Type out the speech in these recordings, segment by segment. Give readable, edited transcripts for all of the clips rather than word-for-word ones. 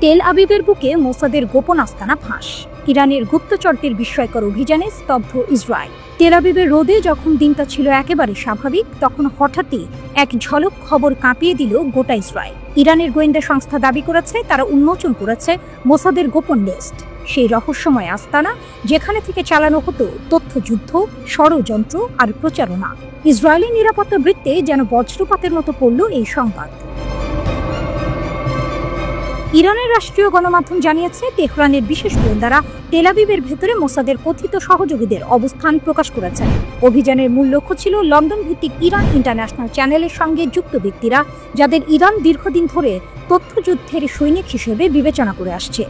তেল আবিবের বুকে মোসাদের গোপন আস্তানা ফাঁস। ইরানের গুপ্তচরদের বিস্ময়কর অভিযানে স্তব্ধ ইসরায়েল। তেল আবিবের রোদে যখন দিনটা ছিল একেবারে স্বাভাবিক, তখন হঠাৎই এক ঝলক খবর কাঁপিয়ে দিল গোটা ইসরায়েল। ইরানের গোয়েন্দা সংস্থা দাবি করেছে তারা উন্মোচন করেছে মোসাদের গোপন নেস্ট, সেই রহস্যময় আস্তানা যেখানে থেকে চালানো হতো তথ্যযুদ্ধ, ষড়যন্ত্র আর প্রচারণা। ইসরায়েলি নিরাপত্তা বৃত্তে যেন বজ্রপাতের মতো পড়ল এই সংবাদ। ইরানের রাষ্ট্রীয় গণমাধ্যম জানিয়েছে তেহরানের বিশেষ গোয়েন্দারা তেল আবিবের ভেতরে মোসাদের কথিত সহযোগীদের অবস্থান প্রকাশ করেছেন। অভিযানের মূল লক্ষ্য ছিল লন্ডন ভিত্তিক ইরান ইন্টারন্যাশনাল চ্যানেলের সঙ্গে যুক্ত ব্যক্তিরা, যাদের ইরান দীর্ঘদিন ধরে তথ্যযুদ্ধের সৈনিক হিসেবে বিবেচনা করে আসছে।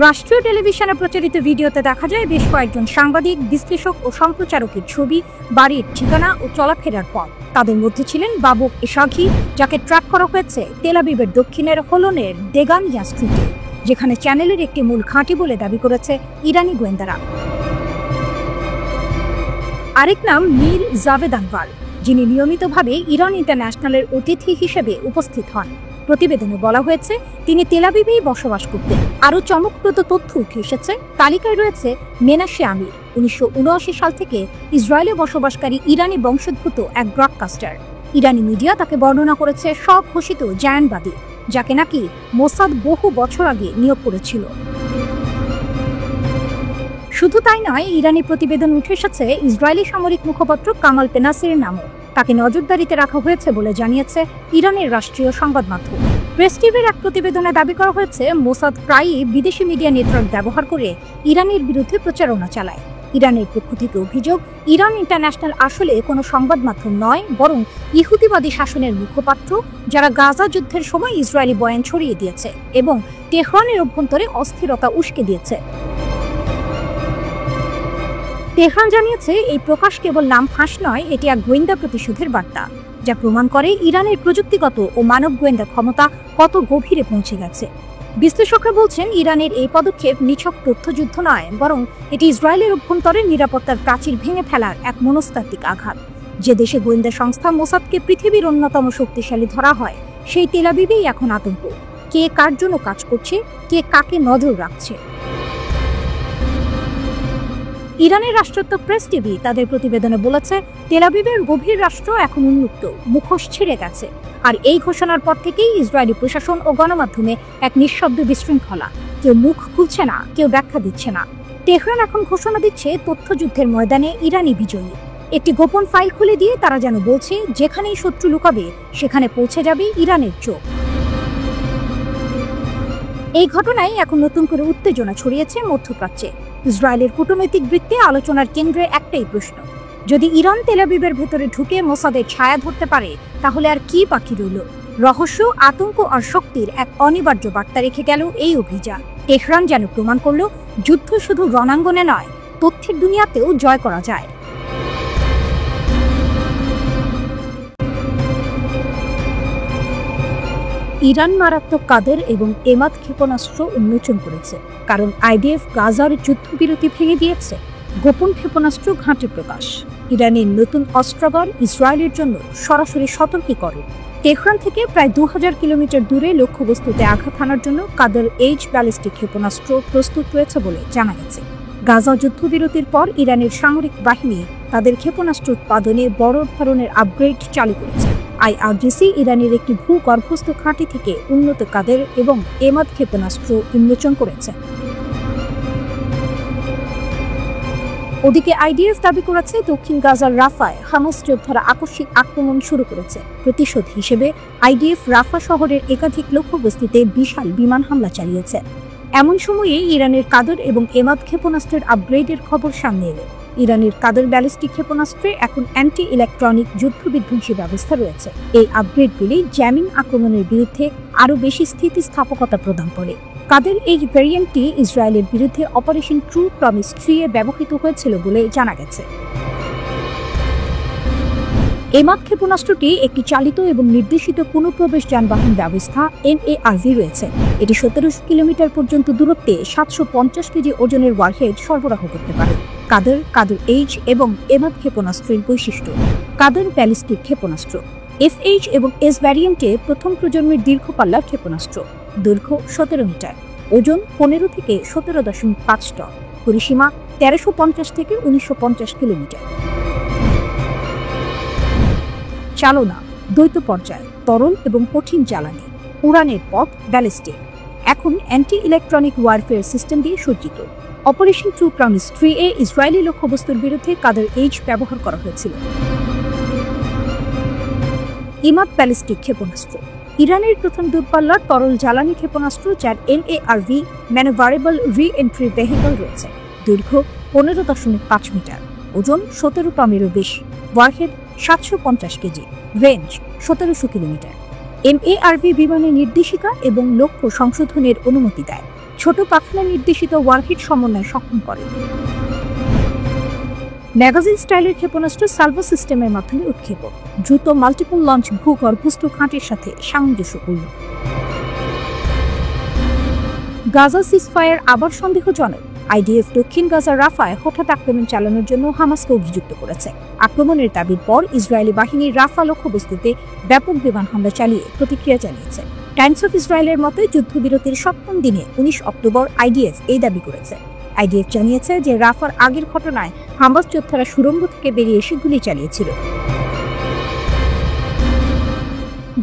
রাষ্ট্রীয় টেলিভিশনে প্রচারিত ভিডিওতে দেখা যায় বেশ কয়েকজন সাংবাদিক, বিশ্লেষক ও সম্প্রচারকের ছবি, বাড়ির ঠিকানা ও চলাফেরার পথ। তাদের মধ্যে ছিলেন বাবুক এশাঘি, যাকে ট্র্যাক করা হয়েছে তেল আবিবের দক্ষিণের হোলনের দেগানিয়া স্ট্রিটে, যেখানে চ্যানেলের একটি মূল ঘাঁটি বলে দাবি করেছে ইরানি গোয়েন্দারা। আরেক নাম মীর জাভেদ আনভার, যিনি নিয়মিতভাবে ইরান ইন্টারন্যাশনালের অতিথি হিসেবে উপস্থিত হন। প্রতিবেদনে বলা হয়েছে তিনি তেল আবিবেই বসবাস করতেন। আরও চমকপ্রদ তথ্য উঠে এসেছে। তালিকায় রয়েছে মেনাশে আমির, 1979 সাল থেকে ইসরায়েলে বসবাসকারী ইরানি বংশোদ্ভূত এক ব্রডকাস্টার। ইরানি মিডিয়া তাকে বর্ণনা করেছে স্বঘোষিত জায়ানবাদী, যাকে নাকি মোসাদ বহু বছর আগে নিয়োগ করেছিল। শুধু তাই নয়, ইরানি প্রতিবেদন উঠে এসেছে ইসরায়েলি সামরিক মুখপাত্র কামাল পেনাসের নামও। তাকে নজরদারিতে রাখা হয়েছে বলে জানিয়েছে ইরানের রাষ্ট্রীয় সংবাদ মাধ্যম। প্রেস টিভির এক প্রতিবেদনে দাবি করা হয়েছে মোসাদ প্রায়ই বিদেশি মিডিয়া নেটওয়ার্ক ব্যবহার করে ইরানের বিরুদ্ধে প্রচারণা চালায়। ইরানের পক্ষ থেকে অভিযোগ, ইরান ইন্টারন্যাশনাল আসলে কোনো সংবাদ মাধ্যম নয়, বরং ইহুদিবাদী শাসনের মুখপাত্র, যারা গাজা যুদ্ধের সময় ইসরায়েলি বয়ান ছড়িয়ে দিয়েছে এবং তেহরানের অভ্যন্তরে অস্থিরতা উস্কে দিয়েছে। তেহরান জানিয়েছে এই প্রকাশ কেবল নাম ফাঁস নয়, এটি এক গোয়েন্দা প্রতিশোধের বার্তা, যা প্রমাণ করে ইরানের প্রযুক্তিগত ও মানব গোয়েন্দা ক্ষমতা কত গভীরে পৌঁছে গেছে। বিশ্লেষকরা বলছেন ইরানের এই পদক্ষেপ নিছক তথ্যযুদ্ধ নয়, বরং এটি ইসরায়েলের অভ্যন্তরে নিরাপত্তার প্রাচীর ভেঙে ফেলার এক মনস্তাত্ত্বিক আঘাত। যে দেশে গোয়েন্দা সংস্থা মোসাদকে পৃথিবীর অন্যতম শক্তিশালী ধরা হয়, সেই তেল আবিবেই এখন আতঙ্ক। কে কার জন্য কাজ করছে, কে কাকে নজর রাখছে। ইরানের রাষ্ট্রত্ব প্রেস টিভি তাদের প্রতিবেদনে বলেছে তেল আবিবের গভীর রাষ্ট্র এখন উন্মুক্ত, মুখোশ ছিঁড়ে গেছে। আর এই ঘোষণার পর থেকেই ইসরায়েলি প্রশাসন ও গণমাধ্যমে এক নিঃশব্দ বিশৃঙ্খলা। কেউ মুখ খুলছে না, কেউ ব্যাখ্যা দিচ্ছে না। তেহরান এখন ঘোষণা দিচ্ছে তথ্যযুদ্ধের ময়দানে ইরানি বিজয়ী। একটি গোপন ফাইল খুলে দিয়ে তারা যেন বলছে যেখানেই শত্রু লুকাবে সেখানে পৌঁছে যাবে ইরানের চোখ। এই ঘটনায় এখন নতুন করে উত্তেজনা ছড়িয়েছে মধ্যপ্রাচ্যে। ইসরায়েলের কূটনৈতিক বৃত্তে আলোচনার কেন্দ্রে একটাই প্রশ্ন, যদি ইরান তেল আবিবের ভেতরে ঢুকে মোসাদের ছায়া ধরতে পারে, তাহলে আর কি বাকি রইল? রহস্য, আতঙ্ক আর শক্তির এক অনিবার্য বার্তা রেখে গেল এই অভিযান। তেহরান যেন প্রমাণ করল যুদ্ধ শুধু রণাঙ্গনে নয়, তথ্যের দুনিয়াতেও জয় করা যায়। ইরান মারাত্মক কাদের এবং এমাদ ক্ষেপণাস্ত্র উন্মোচন করেছে, কারণ আইডিএফ গাজার যুদ্ধবিরতি ভেঙে দিয়েছে। গোপন ক্ষেপণাস্ত্র ঘাঁটি প্রকাশ। ইরানের নতুন অস্ত্রাগার ইসরায়েলের জন্য সরাসরি সতর্কীকরণ। তেহরান থেকে প্রায় 2000 কিলোমিটার দূরে লক্ষ্যবস্তুতে আঘাত হানার জন্য কাদের এইচ ব্যালিস্টিক ক্ষেপণাস্ত্র প্রস্তুত রয়েছে বলে জানা গেছে। গাজা যুদ্ধবিরতির পর ইরানের সামরিক বাহিনী তাদের ক্ষেপণাস্ত্র উৎপাদনে বড় ধরনের আপগ্রেড চালু করেছে। আইআরজিসি ইরানের একটি ভূগর্ভস্থ ঘাঁটি থেকে উন্নত কাদের এবং এমাদ ক্ষেপণাস্ত্র উন্মোচন করেছে। ওদিকে আইডিএফ দাবি করেছে দক্ষিণ গাজার রাফায় হামাস যোদ্ধারা আকস্মিক আক্রমণ শুরু করেছে। প্রতিশোধ হিসেবে আইডিএফ রাফা শহরের একাধিক লক্ষ্যবস্তুতে বিশাল বিমান হামলা চালিয়েছে। এমন সময়ে ইরানের কাদের এবং এমাদ ক্ষেপণাস্ত্রের আপগ্রেডের খবর সামনে এলো। ইরানের কাদের ব্যালিস্টিক ক্ষেপণাস্ত্রে এখন অ্যান্টি ইলেকট্রনিক যুদ্ধবিধ্বংসী ব্যবস্থা রয়েছে। এই আপগ্রেডগুলি জ্যামিং আক্রমণের বিরুদ্ধে আরও বেশি স্থিতিস্থাপকতা প্রদান করে। কাদের এই ভ্যারিয়েন্টটি ইসরায়েলের বিরুদ্ধে অপারেশন ট্রু প্রমিস 3-এ ব্যবহৃত হয়েছিল বলে জানা গেছে। এমাদ ক্ষেপণাস্ত্রটি একটি চালিত এবং নির্দেশিত পুনঃপ্রবেশ যানবাহন ব্যবস্থা এমএআরভি রয়েছে। এটি 1700 কিলোমিটার পর্যন্ত দূরত্বে 750 কেজি ওজনের ওয়ারহেড সরবরাহ করতে পারে। কাদের এইচ এবং এমাদ ক্ষেপণাস্ত্রের বৈশিষ্ট্য। কাদের ব্যালিস্টিক ক্ষেপণাস্ত্র FH এবং S ভ্যারিয়েন্টে প্রথম প্রজন্মের দীর্ঘ পাল্লার ক্ষেপণাস্ত্র, দৈর্ঘ্য 17 মিটার, ওজন 15 থেকে 17.5 টন, পরিসীমা 1350 থেকে 1950 কিলোমিটার। চালনা দ্বৈত পর্যায়, তরল এবং কঠিন জ্বালানি, উড়ানের পথ ব্যালিস্টিক। এখন অ্যান্টি ইলেকট্রনিক ওয়ারফেয়ার সিস্টেম দিয়ে সজ্জিত। Operation true promise 3A Israeli লক্ষ্যবস্তুর বিরুদ্ধে কাদের H ব্যবহার করা হয়েছিল। ইমাদ ব্যালিস্টিক ক্ষেপণাস্ত্র, ইরানের প্রথম দূরপাল্লার তরল জ্বালানি ক্ষেপণাস্ত্র যার MARV ম্যানুভারেবল রি-এন্ট্রি ভেহিকল রয়েছে। দৈর্ঘ্য 15.5 মিটার, ওজন 17 টনেরও বেশি, warhead 750 KG, range 1700 kilometre. MARV বিমানের নির্দেশিকা এবং লক্ষ্য সংশোধনের অনুমতি দেয়। ছোট পাখনা নির্দেশিত ওয়ারহেড সমন্বয় সক্ষম করে। ম্যাগাজিন স্টাইলের ক্ষেপণাস্ত্র সালভো সিস্টেমের মাধ্যমে উৎক্ষেপক, দ্রুত মাল্টিপল লঞ্চ ভূগর্ভস্থ ঘাঁটির সাথে সামঞ্জস্যপূর্ণ। গাজা সিজফায়ার আবার সন্দেহজনক। IDF দক্ষিণ গাজার রাফায় হঠাৎ আক্রমণ চালানোর জন্য হামাসকে অভিযুক্ত করেছে। আক্রমণের দাবির পর ইসরায়েলি বাহিনী রাফা লক্ষ্যবস্তুতে ব্যাপক বিমান হামলা চালিয়ে প্রতিক্রিয়া জানিয়েছে। টাইমস অফ ইসরায়েলের মতে যুদ্ধবিরতির 7ম দিনে 19 অক্টোবর IDF এই দাবি করেছে। IDF জানিয়েছে যে রাফার আগের ঘটনায় হামাস যোদ্ধারা সুড়ঙ্গ থেকে বেরিয়ে এসে গুলি চালিয়েছিল।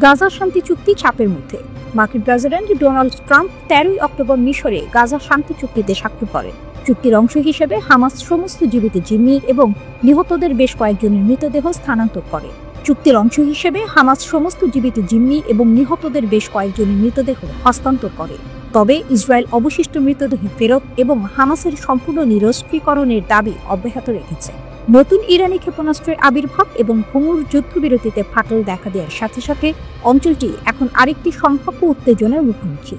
গাজা শান্তি চুক্তি চাপের মধ্যে। মার্কিন প্রেসিডেন্ট ডোনাল্ড ট্রাম্প 13 অক্টোবর মিশরে গাজা শান্তি চুক্তিতে স্বাক্ষর করেন। চুক্তির অংশ হিসেবে হামাস সমস্ত জীবিত জিম্মি এবং নিহতদের বেশ কয়েকজনের মৃতদেহ স্থানান্তর করে। চুক্তির অংশ হিসেবে হামাস সমস্ত জীবিত জিম্মি এবং নিহতদের বেশ কয়েকজনের মৃতদেহ হস্তান্তর করে। তবে ইসরায়েল অবশিষ্ট মৃতদেহ ফেরত এবং হামাসের সম্পূর্ণ নিরস্ত্রীকরণের দাবি অব্যাহত রেখেছে। নতুন ইরানি ক্ষেপণাস্ত্রের আবির্ভাব এবং ভঙ্গুর যুদ্ধবিরতিতে ফাটল দেখা দেওয়ার সাথে সাথে অঞ্চলটি এখন আরেকটি সম্ভাব্য উত্তেজনার মুখোমুখি,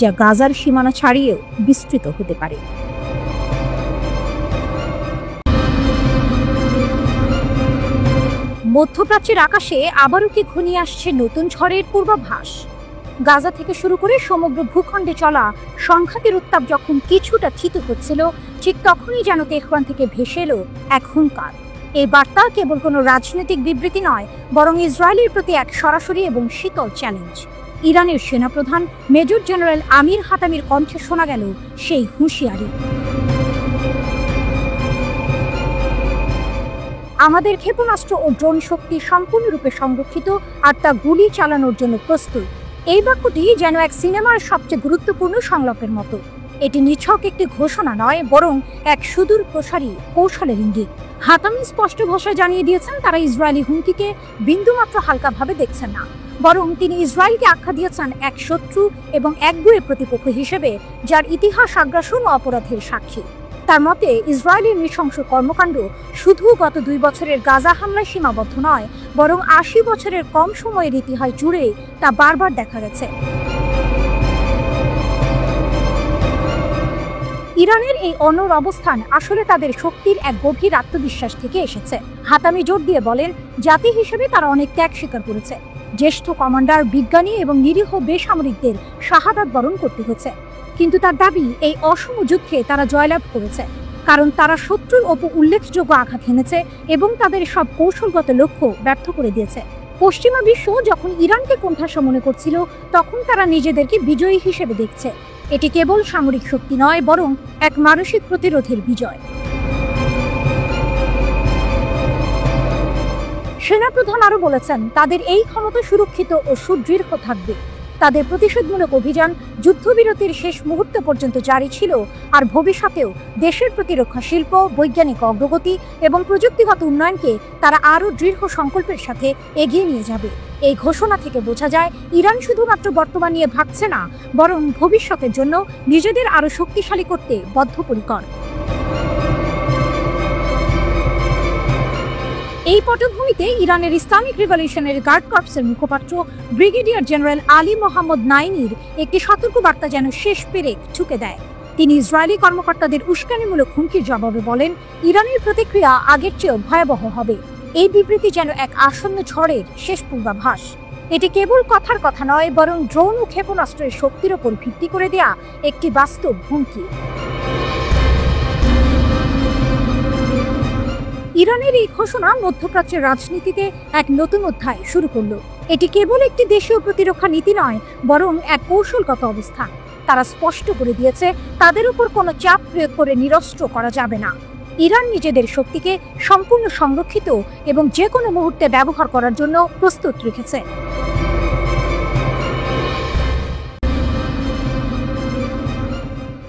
যা গাজার সীমানা ছাড়িয়েও বিস্তৃত হতে পারে। মধ্যপ্রাচ্যের আকাশে আবারও কি ঘনিয়ে আসছে নতুন ঝড়ের পূর্বাভাস? গাজা থেকে শুরু করে সমগ্র ভূখণ্ডে চলা সংঘাতের উত্তাপ যখন কিছুটা থিত হচ্ছিল, ঠিক তখনই যেন তেহরান থেকে ভেসে এলো এক হুঙ্কার। এই বার্তা কেবল কোনো রাজনৈতিক বিবৃতি নয়, বরং ইসরায়েলের প্রতি এক সরাসরি এবং শীতল চ্যালেঞ্জ। ইরানের সেনাপ্রধান মেজর জেনারেল আমির হাতামির কণ্ঠে শোনা গেল সেই হুঁশিয়ারি। আমাদের ক্ষেপণাস্ত্র ও ড্রোন শক্তি সম্পূর্ণরূপে সংরক্ষিত আর তা গুলি চালানোর জন্য প্রস্তুত। এই বাক্যটি যেন এক সিনেমার সবচেয়ে গুরুত্বপূর্ণ সংলাপের মতো। এটি নিছক একটি ঘোষণা নয়, বরং এক সুদূর প্রসারী কৌশলের ইঙ্গিত। হাতামি স্পষ্ট ভাষায় জানিয়ে দিয়েছেন তারা ইসরায়েলি হুমকিকে বিন্দুমাত্র হালকাভাবে দেখছেন না, বরং তিনি ইসরায়েলকে আখ্যা দিয়েছেন এক শত্রু এবং একগুঁয়ে প্রতিপক্ষ হিসেবে, যার ইতিহাস আগ্রাসন ও অপরাধের সাক্ষী। তার মতে ইসরায়েলের নৃশংস কর্মকাণ্ড শুধু গত 2 বছরের গাজা হামলায় সীমাবদ্ধ নয়, বরং 80 বছরের কম সময়ের ইতিহাস জুড়ে তা বারবার দেখা গেছে। ইরানের এই অনড় অবস্থান আসলে তাদের শক্তির এক গভীর আত্মবিশ্বাস থেকে এসেছে। হাতামি জোর দিয়ে বলেন, জাতি হিসেবে তারা অনেক ত্যাগ স্বীকার করেছে। জ্যেষ্ঠ কমান্ডার, বিজ্ঞানী এবং নিরীহ বেসামরিকদের শাহাদাত বরণ করতে হয়েছে। কিন্তু তার দাবি, এই অসম যুদ্ধে তারা জয়লাভ করেছে, কারণ তারা শত্রুর ওপর উল্লেখযোগ্য আঘাত হেনেছে এবং তাদের সব কৌশলগত লক্ষ্য ব্যর্থ করে দিয়েছে। পশ্চিমা বিশ্ব যখন ইরানকে কোণঠাসা মনে করছিল, তখন তারা নিজেদেরকে বিজয়ী হিসেবে দেখছে। এটি কেবল সামরিক শক্তি নয়, বরং এক মানসিক প্রতিরোধের বিজয়। সেনাপ্রধান আরও বলেছেন, তাদের এই ক্ষমতা সুরক্ষিত ও সুদৃঢ় থাকবে। তাদের প্রতিশোধমূলক অভিযান যুদ্ধবিরতির শেষ মুহূর্ত পর্যন্ত জারি ছিল, আর ভবিষ্যতেও দেশের প্রতিরক্ষা শিল্প, বৈজ্ঞানিক অগ্রগতি এবং প্রযুক্তিগত উন্নয়নকে তারা আরও দৃঢ় সংকল্পের সাথে এগিয়ে নিয়ে যাবে। এই ঘোষণা থেকে বোঝা যায়, ইরান শুধুমাত্র বর্তমান নিয়ে ভাবছে না, বরং ভবিষ্যতের জন্য নিজেদের আরও শক্তিশালী করতে বদ্ধপরিকর। এই পটভূমিতে ইরানের ইসলামিক রিভলিউশনারি গার্ড কর্পসের মুখপাত্র ব্রিগেডিয়ার জেনারেল আলী মোহাম্মদ নাইনির একটি সতর্কবার্তা যেন শেষ পেরেক ঠুকে দেয়। তিনি ইসরায়েলি কর্মকর্তাদের উস্কানিমূলক হুমকির জবাবে বলেন, ইরানের প্রতিক্রিয়া আগের চেয়েও ভয়াবহ হবে। এই বিবৃতি যেন এক আসন্ন ঝড়ের শেষ পূর্বাভাস। এটি কেবল কথার কথা নয়, বরং ড্রোন ও ক্ষেপণাস্ত্রের শক্তির ওপর ভিত্তি করে দেয়া একটি বাস্তব হুমকি। ইরানের এই ঘোষণা মধ্যপ্রাচ্যের রাজনীতিতে এক নতুন অধ্যায় শুরু করলো। এটি কেবল একটি দেশীয় প্রতিরক্ষা নীতি নয়, বরং এক কৌশলগত অবস্থান। তারা স্পষ্ট করে দিয়েছে তাদের উপর কোনো চাপ প্রয়োগ করে নিরস্ত্র করা যাবে না। ইরান নিজেদের শক্তিকে সম্পূর্ণ সংরক্ষিত এবং যে কোনো মুহূর্তে ব্যবহার করার জন্য প্রস্তুত রেখেছে।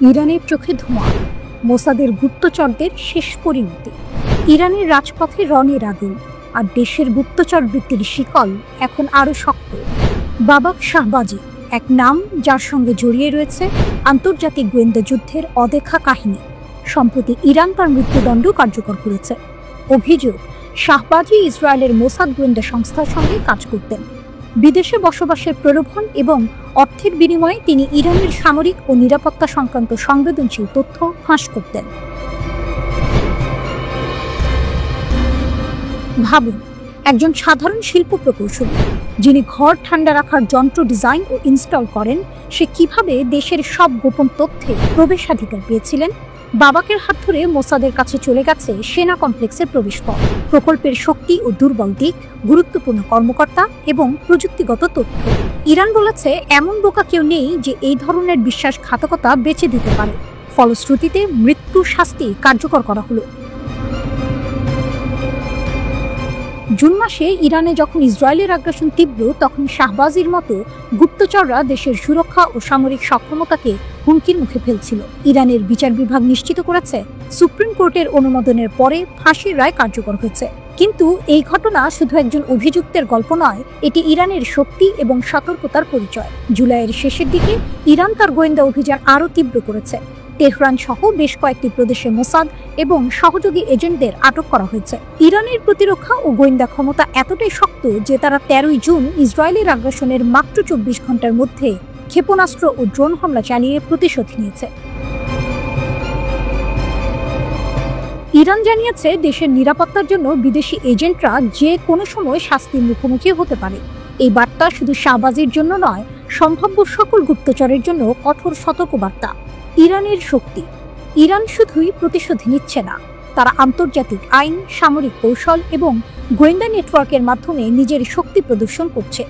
ইরানের চোখে ধোঁয়া, মোসাদের গুপ্তচরদের শেষ পরিণতি। ইরানের রাজপথে রণের আগুন, আর দেশের গুপ্তচর বৃত্তির শিকল এখন আরো শক্ত। বাবাক শাহবাজি, এক নাম যার সঙ্গে জড়িয়ে রয়েছে আন্তর্জাতিক গোয়েন্দা যুদ্ধের অদেখা কাহিনী। সম্প্রতি ইরান তার মৃত্যুদণ্ড কার্যকর করেছে। অভিযোগ, শাহবাজি ইসরায়েলের মোসাদ গোয়েন্দা সংস্থার সঙ্গে কাজ করতেন। বিদেশে বসবাসের প্রলোভন এবং অর্থের বিনিময়ে তিনি ইরানের সামরিক ও নিরাপত্তা সংক্রান্ত সংবেদনশীল তথ্য ফাঁস করতেন। ভাবুন, একজন সাধারণ শিল্প প্রকৌশলী যিনি ঘর ঠান্ডা রাখার যন্ত্র ডিজাইন ও ইনস্টল করেন, সে কিভাবে দেশের সব গোপন তথ্যে প্রবেশাধিকার পেয়েছিলেন। বাবাকের হাত ধরে মোসাদের কাছে চলে গেছে সেনা কমপ্লেক্সের প্রবেশপথ, প্রকল্পের শক্তি ও দুর্বল দিক, গুরুত্বপূর্ণ কর্মকর্তা এবং প্রযুক্তিগত তথ্য। ইরান বলেছে এমন বোকা কেউ নেই যে এই ধরনের বিশ্বাসঘাতকতা বেচে দিতে পারে। ফলশ্রুতিতে মৃত্যু শাস্তি কার্যকর করা হলো। জুন মাসে ইরানে যখন ইসরায়েলের আগ্রাসন তীব্র, তখন শাহবাজির মতো গুপ্তচররা দেশের সুরক্ষা ও সামরিক সক্ষমতাকে হুমকির মুখে ফেলছিল। ইরানের বিচার বিভাগ নিশ্চিত করেছে সুপ্রিম কোর্টের অনুমোদনের পরে ফাঁসির রায় কার্যকর হয়েছে। কিন্তু এই ঘটনা শুধু একজন অভিযুক্তের গল্প নয়, এটি ইরানের শক্তি এবং সতর্কতার পরিচয়। জুলাইয়ের শেষের দিকে ইরান তার গোয়েন্দা অভিযান আরও তীব্র করেছে। তেহরান সহ বেশ কয়েকটি প্রদেশে মোসাদ এবং সহযোগী এজেন্টদের আটক করা হয়েছে। ইরানের প্রতিরক্ষা ও গোয়েন্দা ক্ষমতা এতটাই শক্ত যে তারা 13 জুন ইসরায়েলের আগ্রাসনের মাত্র 24 ঘন্টার মধ্যে ক্ষেপণাস্ত্র ও ড্রোন হামলা চালিয়ে প্রতিশোধ নিয়েছে। ইরান জানিয়েছে দেশের নিরাপত্তার জন্য বিদেশি এজেন্টরা যে কোনো সময় শাস্তির মুখোমুখি হতে পারে। এই বার্তা শুধু শাহবাজির জন্য নয়, সম্ভাব্য সকল গুপ্তচরের জন্য কঠোর সতর্কবার্তা। ইরানের শক্তি, ইরান শুধুই প্রতিশোধ নিচ্ছে না, তারা আন্তর্জাতিক আইন, সামরিক কৌশল এবং গোয়েন্দা নেটওয়ার্কের মাধ্যমে নিজের শক্তি প্রদর্শন করছে।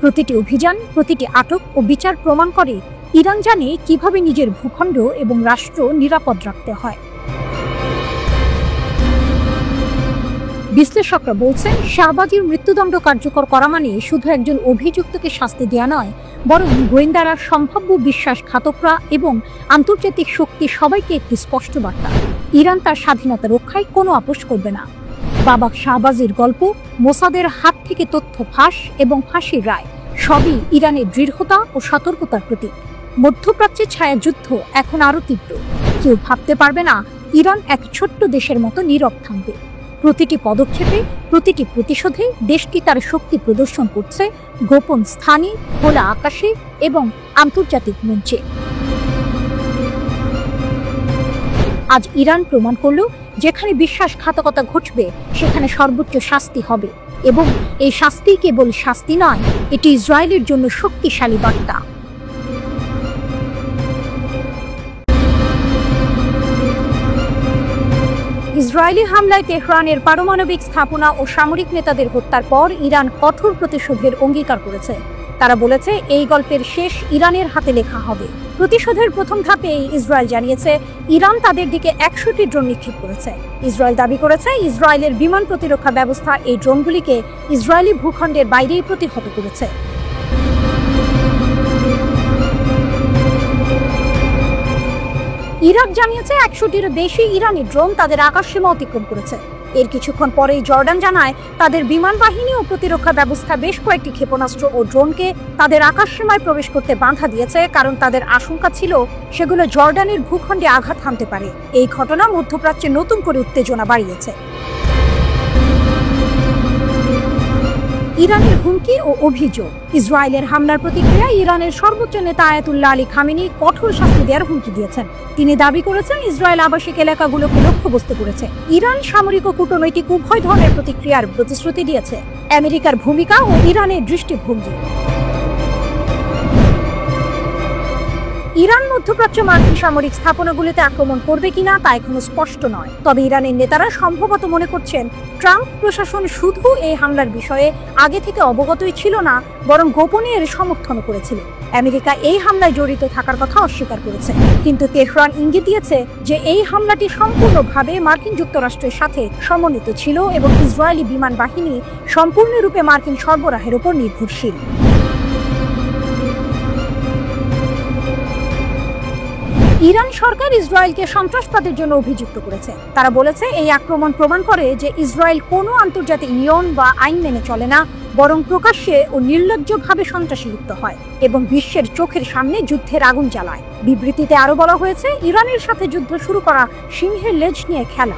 প্রতিটি অভিযান, প্রতিটি আটক ও বিচার প্রমাণ করে ইরান জানে কিভাবে নিজের ভূখণ্ড এবং রাষ্ট্র নিরাপদ রাখতে হয়। বিশ্লেষকরা বলছেন শাহবাজির মৃত্যুদণ্ড কার্যকর করা মানে শুধু একজন অভিযুক্তকে শাস্তি দেওয়া নয়, বরং গোয়েন্দারা, সম্ভাব্য বিশ্বাসঘাতকরা এবং আন্তর্জাতিক শক্তি সবাইকে একটি স্পষ্ট বার্তা। ইরান তার স্বাধীনতা রক্ষায় কোনো আপোষ করবে না। বাবাক শাহবাজির গল্প, মোসাদের হাত থেকে তথ্য ফাঁস এবং ফাঁসির রায় সবই ইরানের দৃঢ়তা ও সতর্কতার প্রতীক। মধ্যপ্রাচ্যের ছায়াযুদ্ধ এখন আরও তীব্র। কেউ ভাবতে পারবে না ইরান এক ছোট্ট দেশের মতো নীরব থাকবে। প্রতিটি পদক্ষেপে, প্রতিটি প্রতিশোধে দেশটি তার শক্তি প্রদর্শন করছে, গোপন স্থানে, খোলা আকাশে এবং আন্তর্জাতিক মঞ্চে। আজ ইরান প্রমাণ করল, যেখানে বিশ্বাসঘাতকতা ঘটবে সেখানে সর্বোচ্চ শাস্তি হবে, এবং এই শাস্তি কেবল শাস্তি নয়, এটি ইসরায়েলের জন্য শক্তিশালী বার্তা। ইসরায়েলি হামলায় তেহরানের পারমাণবিক স্থাপনা ও সামরিক নেতাদের হত্যার পর ইরান কঠোর প্রতিশোধের অঙ্গীকার করেছে। তারা বলেছে এই গল্পের শেষ ইরানের হাতে লেখা হবে। প্রতিশোধের প্রথম ধাপে ইসরায়েল জানিয়েছে ইরান তাদের দিকে 100টি ড্রোন নিক্ষেপ করেছে। ইসরায়েল দাবি করেছে ইসরায়েলের বিমান প্রতিরক্ষা ব্যবস্থা এই ড্রোনগুলিকে ইসরায়েলি ভূখণ্ডের বাইরেই প্রতিহত করেছে। ইরাক জানিয়েছে 100টিরও বেশি ইরানি ড্রোন তাদের আকাশসীমা অতিক্রম করেছে। এর কিছুক্ষণ পরেই জর্ডান জানায় তাদের বিমান বাহিনী ও প্রতিরক্ষা ব্যবস্থা বেশ কয়েকটি ক্ষেপণাস্ত্র ও ড্রোনকে তাদের আকাশসীমায় প্রবেশ করতে বাধা দিয়েছে, কারণ তাদের আশঙ্কা ছিল সেগুলো জর্ডানের ভূখণ্ডে আঘাত হানতে পারে। এই ঘটনা মধ্যপ্রাচ্যে নতুন করে উত্তেজনা বাড়িয়েছে। ইরানের হুমকি ও অভিযোগ, ইসরায়েলের হামলার প্রতিক্রিয়ায় ইরানের সর্বোচ্চ নেতা আয়াতুল্লাহ আলী খামেনি কঠোর শাস্তি দেওয়ার হুমকি দিয়েছেন। তিনি দাবি করেছেন ইসরায়েল আবাসিক এলাকাগুলোকে লক্ষ্যবস্তু করেছে। ইরান সামরিক ও কূটনৈতিক উভয় ধরনের প্রতিক্রিয়ার প্রতিশ্রুতি দিয়েছে। আমেরিকার ভূমিকা ও ইরানের দৃষ্টিভঙ্গি, ইরান মধ্যপ্রাচ্য মার্কিন সামরিক স্থাপনাগুলিতে আক্রমণ করবে কিনা তা এখনো স্পষ্ট নয়। তবে ইরানের নেতারা সম্ভবত মনে করছেন ট্রাম্প প্রশাসন শুধু এই হামলার বিষয়ে আগে থেকে অবগতই ছিল না, বরং গোপনে এর সমর্থন করেছিল। আমেরিকা এই হামলায় জড়িত থাকার কথা অস্বীকার করেছে, কিন্তু তেহরান ইঙ্গিত দিয়েছে যে এই হামলাটি সম্পূর্ণভাবে মার্কিন যুক্তরাষ্ট্রের সাথে সমন্বিত ছিল এবং ইসরায়েলি বিমান বাহিনী সম্পূর্ণরূপে মার্কিন সরবরাহের উপর নির্ভরশীল। ইরান সরকার ইসরায়েলকে সন্ত্রাসবাদের জন্য অভিযুক্ত করেছে। তারা বলেছে এই আক্রমণ প্রমাণ করে যে ইসরায়েল কোনো আন্তর্জাতিক নিয়ম বা আইন মেনে চলে না, বরং প্রকাশ্যে ও নির্লজ্জভাবে সন্ত্রাসী লিপ্ত হয় এবং বিশ্বের চোখের সামনে যুদ্ধের আগুন জ্বালায়। বিবৃতিতে আরো বলা হয়েছে, ইরানের সাথে যুদ্ধ শুরু করা সিংহের লেজ নিয়ে খেলা।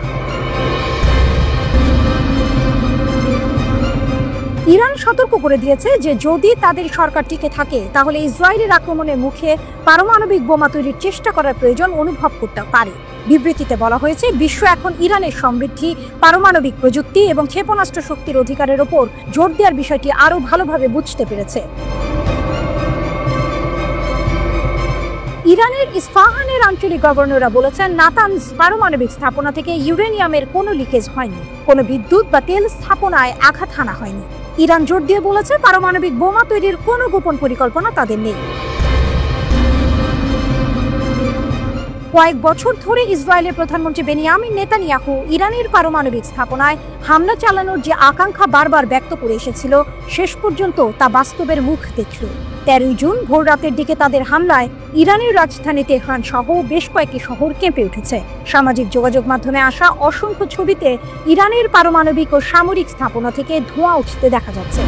ইরান সতর্ক করে দিয়েছে যে যদি তাদের সরকার টিকে থাকে তাহলে ইসরায়েলের আক্রমণের মুখে পারমাণবিক বোমা তৈরির চেষ্টা করার প্রয়োজন অনুভব করতে পারে। বিবৃতিতে বলা হয়েছে, বিশ্ব এখন ইরানের সমৃদ্ধি, পারমাণবিক প্রযুক্তি এবং ক্ষেপণাস্ত্র শক্তির অধিকারের ওপর জোর দেওয়ার বিষয়টি আরও ভালোভাবে বুঝতে পেরেছে। ইরানের ইস্পাহানের আঞ্চলিক গভর্নররা বলেছেন, নাতানজ পারমাণবিক স্থাপনা থেকে ইউরেনিয়ামের কোনো লিকেজ হয়নি, কোনো বিদ্যুৎ বা তেল স্থাপনায় আঘাত হানা হয়নি। ইরান জোর দিয়ে বলেছে, পারমাণবিক বোমা তৈরির কোনো গোপন পরিকল্পনা তাদের নেই। কয়েক বছর ধরে ইসরায়েলের প্রধানমন্ত্রী বেনিয়ামিন নেতানিয়াহু ইরানের পারমাণবিক স্থাপনায় হামলা চালানোর যে আকাঙ্ক্ষা বারবার ব্যক্ত করে এসেছিল, শেষ পর্যন্ত তা বাস্তবের মুখ দেখল। 13 জুন ভোর রাতের দিকে তাদের হামলায় ইরানের রাজধানী তেহরান সহ বেশ কয়েকটি শহর কেঁপে উঠেছে। সামাজিক যোগাযোগ মাধ্যমে আসা অসংখ্য ছবিতে ইরানের পারমাণবিক ও সামরিক স্থাপনা থেকে ধোঁয়া উঠতে দেখা যাচ্ছে।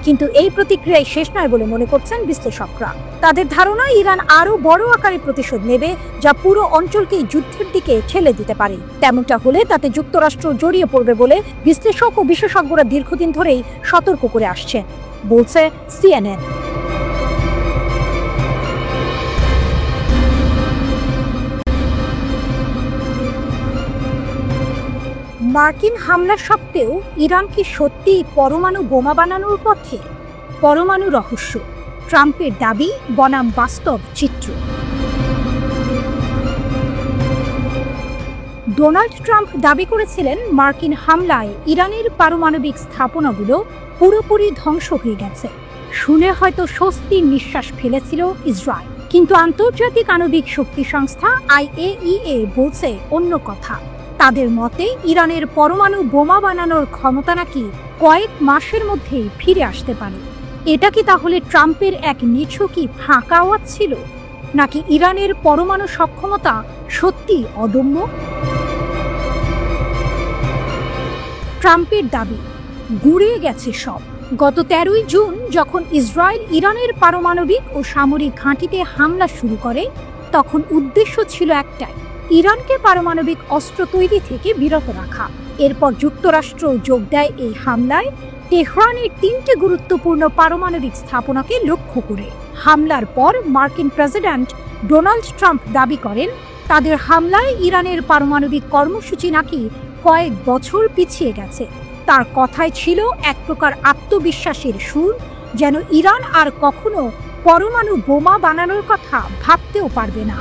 কিন্তু এই প্রতিক্রিয়ায় শেষ নয় বলে মনে করছেন বিশ্লেষকরা। তাদের ধারণা, ইরান আরও বড় আকারে প্রতিশোধ নেবে, যা পুরো অঞ্চলকেই যুদ্ধের দিকে ঠেলে দিতে পারে। তেমনটা হলে তাতে যুক্তরাষ্ট্র জড়িয়ে পড়বে বলে বিশ্লেষক ও বিশেষজ্ঞরা দীর্ঘদিন ধরেই সতর্ক করে আসছেন, বলছে CNN। মার্কিন হামলা সত্ত্বেও ইরান কি সত্যিই পরমাণু বোমা বানানোর পথে? পরমাণু রহস্য, ট্রাম্পের দাবি বনাম বাস্তব চিত্র। ডোনাল্ড ট্রাম্প দাবি করেছিলেন মার্কিন হামলায় ইরানের পারমাণবিক স্থাপনাগুলো পুরোপুরি ধ্বংস হয়ে গেছে। শুনে হয়তো স্বস্তির নিঃশ্বাস ফেলেছিল ইসরায়েল, কিন্তু আন্তর্জাতিক আণবিক শক্তি সংস্থা IAEA বলছে অন্য কথা। তাদের মতে ইরানের পরমাণু বোমা বানানোর ক্ষমতা নাকি কয়েক মাসের মধ্যেই ফিরে আসতে পারে। এটা কি তাহলে ট্রাম্পের এক নিছকই ফাঁকা আওয়াজ ছিল, নাকি ইরানের পরমাণু সক্ষমতা সত্যি অদম্য? ট্রাম্পের দাবি, গুড়িয়ে গেছে সব। গত 13 জুন যখন ইসরায়েল ইরানের পারমাণবিক ও সামরিক ঘাঁটিতে হামলা শুরু করে, তখন উদ্দেশ্য ছিল একটাই, ইরানকে পারমাণবিক অস্ত্র তৈরি থেকে বিরত রাখা। এরপর যুক্তরাষ্ট্র যোগ দেয় এই হামলায়, তেহরানের 3টে গুরুত্বপূর্ণ পারমাণবিক স্থাপনাকে লক্ষ্য করে। হামলার পর মার্কিন প্রেসিডেন্ট ডোনাল্ড ট্রাম্প দাবি করেন, তাদের হামলায় ইরানের পারমাণবিক কর্মসূচি নাকি কয়েক বছর পিছিয়ে গেছে। তার কথায় ছিল এক প্রকার আত্মবিশ্বাসের সুর, যেন ইরান আর কখনো পরমাণু বোমা বানানোর কথা ভাবতেও পারবে না।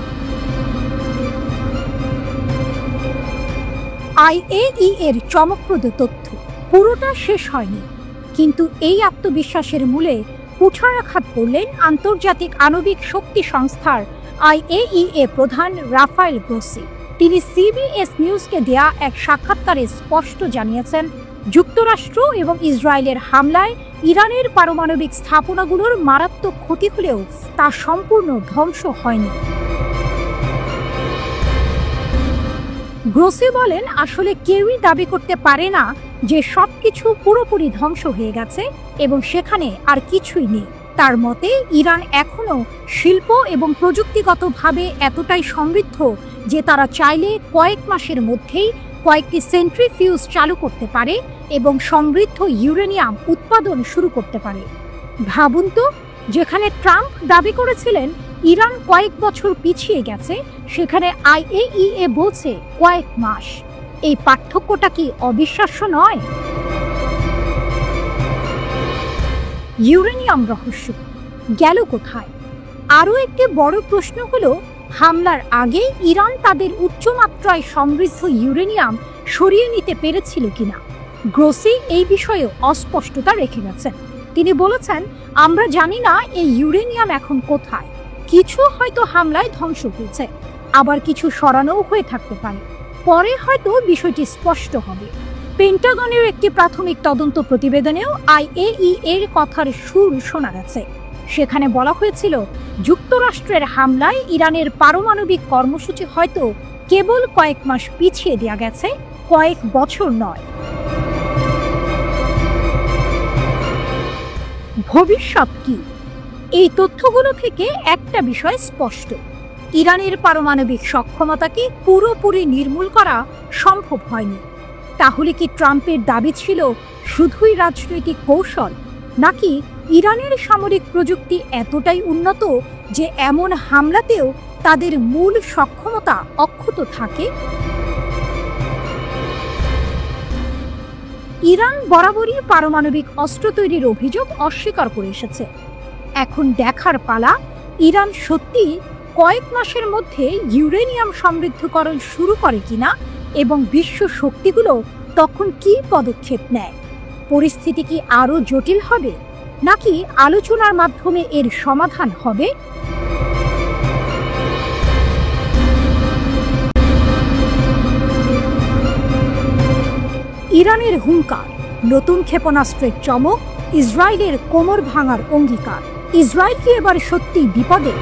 IAEA এর চমকপ্রদ তথ্য, পুরোটা শেষ হয়নি, কিন্তু এই আত্মবিশ্বাসের মূলে কুঠারাঘাত করলেন আন্তর্জাতিক আণবিক শক্তি সংস্থার IAEA প্রধান রাফায়েল গ্রোসি। তিনি CBS নিউজকে দেয়া এক সাক্ষাৎকারে স্পষ্ট জানিয়েছেন, যুক্তরাষ্ট্র এবং ইসরায়েলের হামলায় ইরানের পারমাণবিক স্থাপনাগুলোর মারাত্মক ক্ষতি হলেও তা সম্পূর্ণ ধ্বংস হয়নি। গ্রোসি বলেন, আসলে কেউই দাবি করতে পারে না যে সবকিছু পুরোপুরি ধ্বংস হয়ে গেছে এবং সেখানে আর কিছুই নেই। তার মতে ইরান এখনো শিল্প এবং প্রযুক্তিগতভাবে এতটাই সমৃদ্ধ যে তারা চাইলে কয়েক মাসের মধ্যেই কয়েকটি সেন্ট্রিফিউজ চালু করতে পারে এবং সমৃদ্ধ ইউরেনিয়াম উৎপাদন শুরু করতে পারে। ভাবুন তো, যেখানে ট্রাম্প দাবি করেছিলেন ইরান কয়েক বছর পিছিয়ে গেছে, সেখানে IAEA বলছে কয়েক মাস। এই পার্থক্যটা কি অবিশ্বাস্য নয়? ইউরেনিয়াম রহস্য গেল কোথায়? আরও একটি বড় প্রশ্ন হলো, হামলার আগে ইরান তাদের উচ্চমাত্রায় সমৃদ্ধ ইউরেনিয়াম সরিয়ে নিতে পেরেছিল কিনা। গ্রোসি এই বিষয়ে অস্পষ্টতা রেখে গেছেন। তিনি বলেছেন, আমরা জানি না এই ইউরেনিয়াম এখন কোথায়। কিছু হয়তো হামলায় ধ্বংস হয়েছে, আবার কিছু সরানোও হয়ে থাকতে পারে। পরে হয়তো বিষয়টি স্পষ্ট হবে। পেন্টাগনের একটি প্রাথমিক তদন্ত প্রতিবেদনেও IAEA এর কথার সুর শোনা গেছে। সেখানে বলা হয়েছিল, যুক্তরাষ্ট্রের হামলায় ইরানের পারমাণবিক কর্মসূচি হয়তো কেবল কয়েক মাস পিছিয়ে দেওয়া গেছে, কয়েক বছর নয়। ভবিষ্যৎ কি? এই তথ্যগুলো থেকে একটা বিষয় স্পষ্ট, ইরানের পারমাণবিক সক্ষমতাকে পুরোপুরি নির্মূল করা সম্ভব হয়নি। তাহলে কি ট্রাম্পের দাবি ছিল শুধুই রাজনৈতিক কৌশল, নাকি ইরানের সামরিক প্রযুক্তি এতটাই উন্নত যে এমন হামলাতেও তাদের মূল সক্ষমতা অক্ষত থাকে? ইরান বরাবরই পারমাণবিক অস্ত্র তৈরির অভিযোগ অস্বীকার করে এসেছে। এখন দেখার পালা, ইরান সত্যি কয়েক মাসের মধ্যে ইউরেনিয়াম সমৃদ্ধকরণ শুরু করে কিনা এবং বিশ্ব শক্তিগুলো তখন কি পদক্ষেপ নেয়। পরিস্থিতি কি আরও জটিল হবে, নাকি আলোচনার মাধ্যমে এর সমাধান হবে? ইরানের হুঙ্কার, নতুন ক্ষেপণাস্ত্রের চমক, ইসরায়েলের কোমর ভাঙার অঙ্গীকার। ইসরায়েল কি এবার সত্যি বিপদে?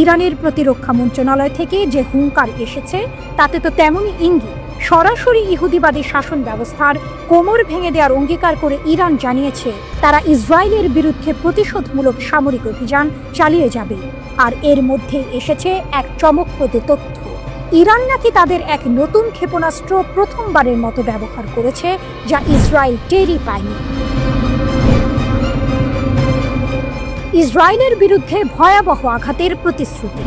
ইরানের প্রতিরক্ষা মন্ত্রণালয় থেকে যে হুঙ্কার এসেছে তাতে তো তেমনই ইঙ্গিত। সরাসরি ইহুদিবাদী শাসন ব্যবস্থার কোমর ভেঙে দেওয়ার অঙ্গীকার করে ইরান জানিয়েছে তারা ইসরায়েলের বিরুদ্ধে প্রতিশোধমূলক সামরিক অভিযান চালিয়ে যাবে। আর এর মধ্যে এসেছে এক চমকপ্রদ তথ্য, ইরান নাকি তাদের এক নতুন ক্ষেপণাস্ত্র প্রথমবারের মতো ব্যবহার করেছে, যা ইসরায়েল টেরই পায়নি। ইসরায়েলের বিরুদ্ধে ভয়াবহ আঘাতের প্রতিশ্রুতি।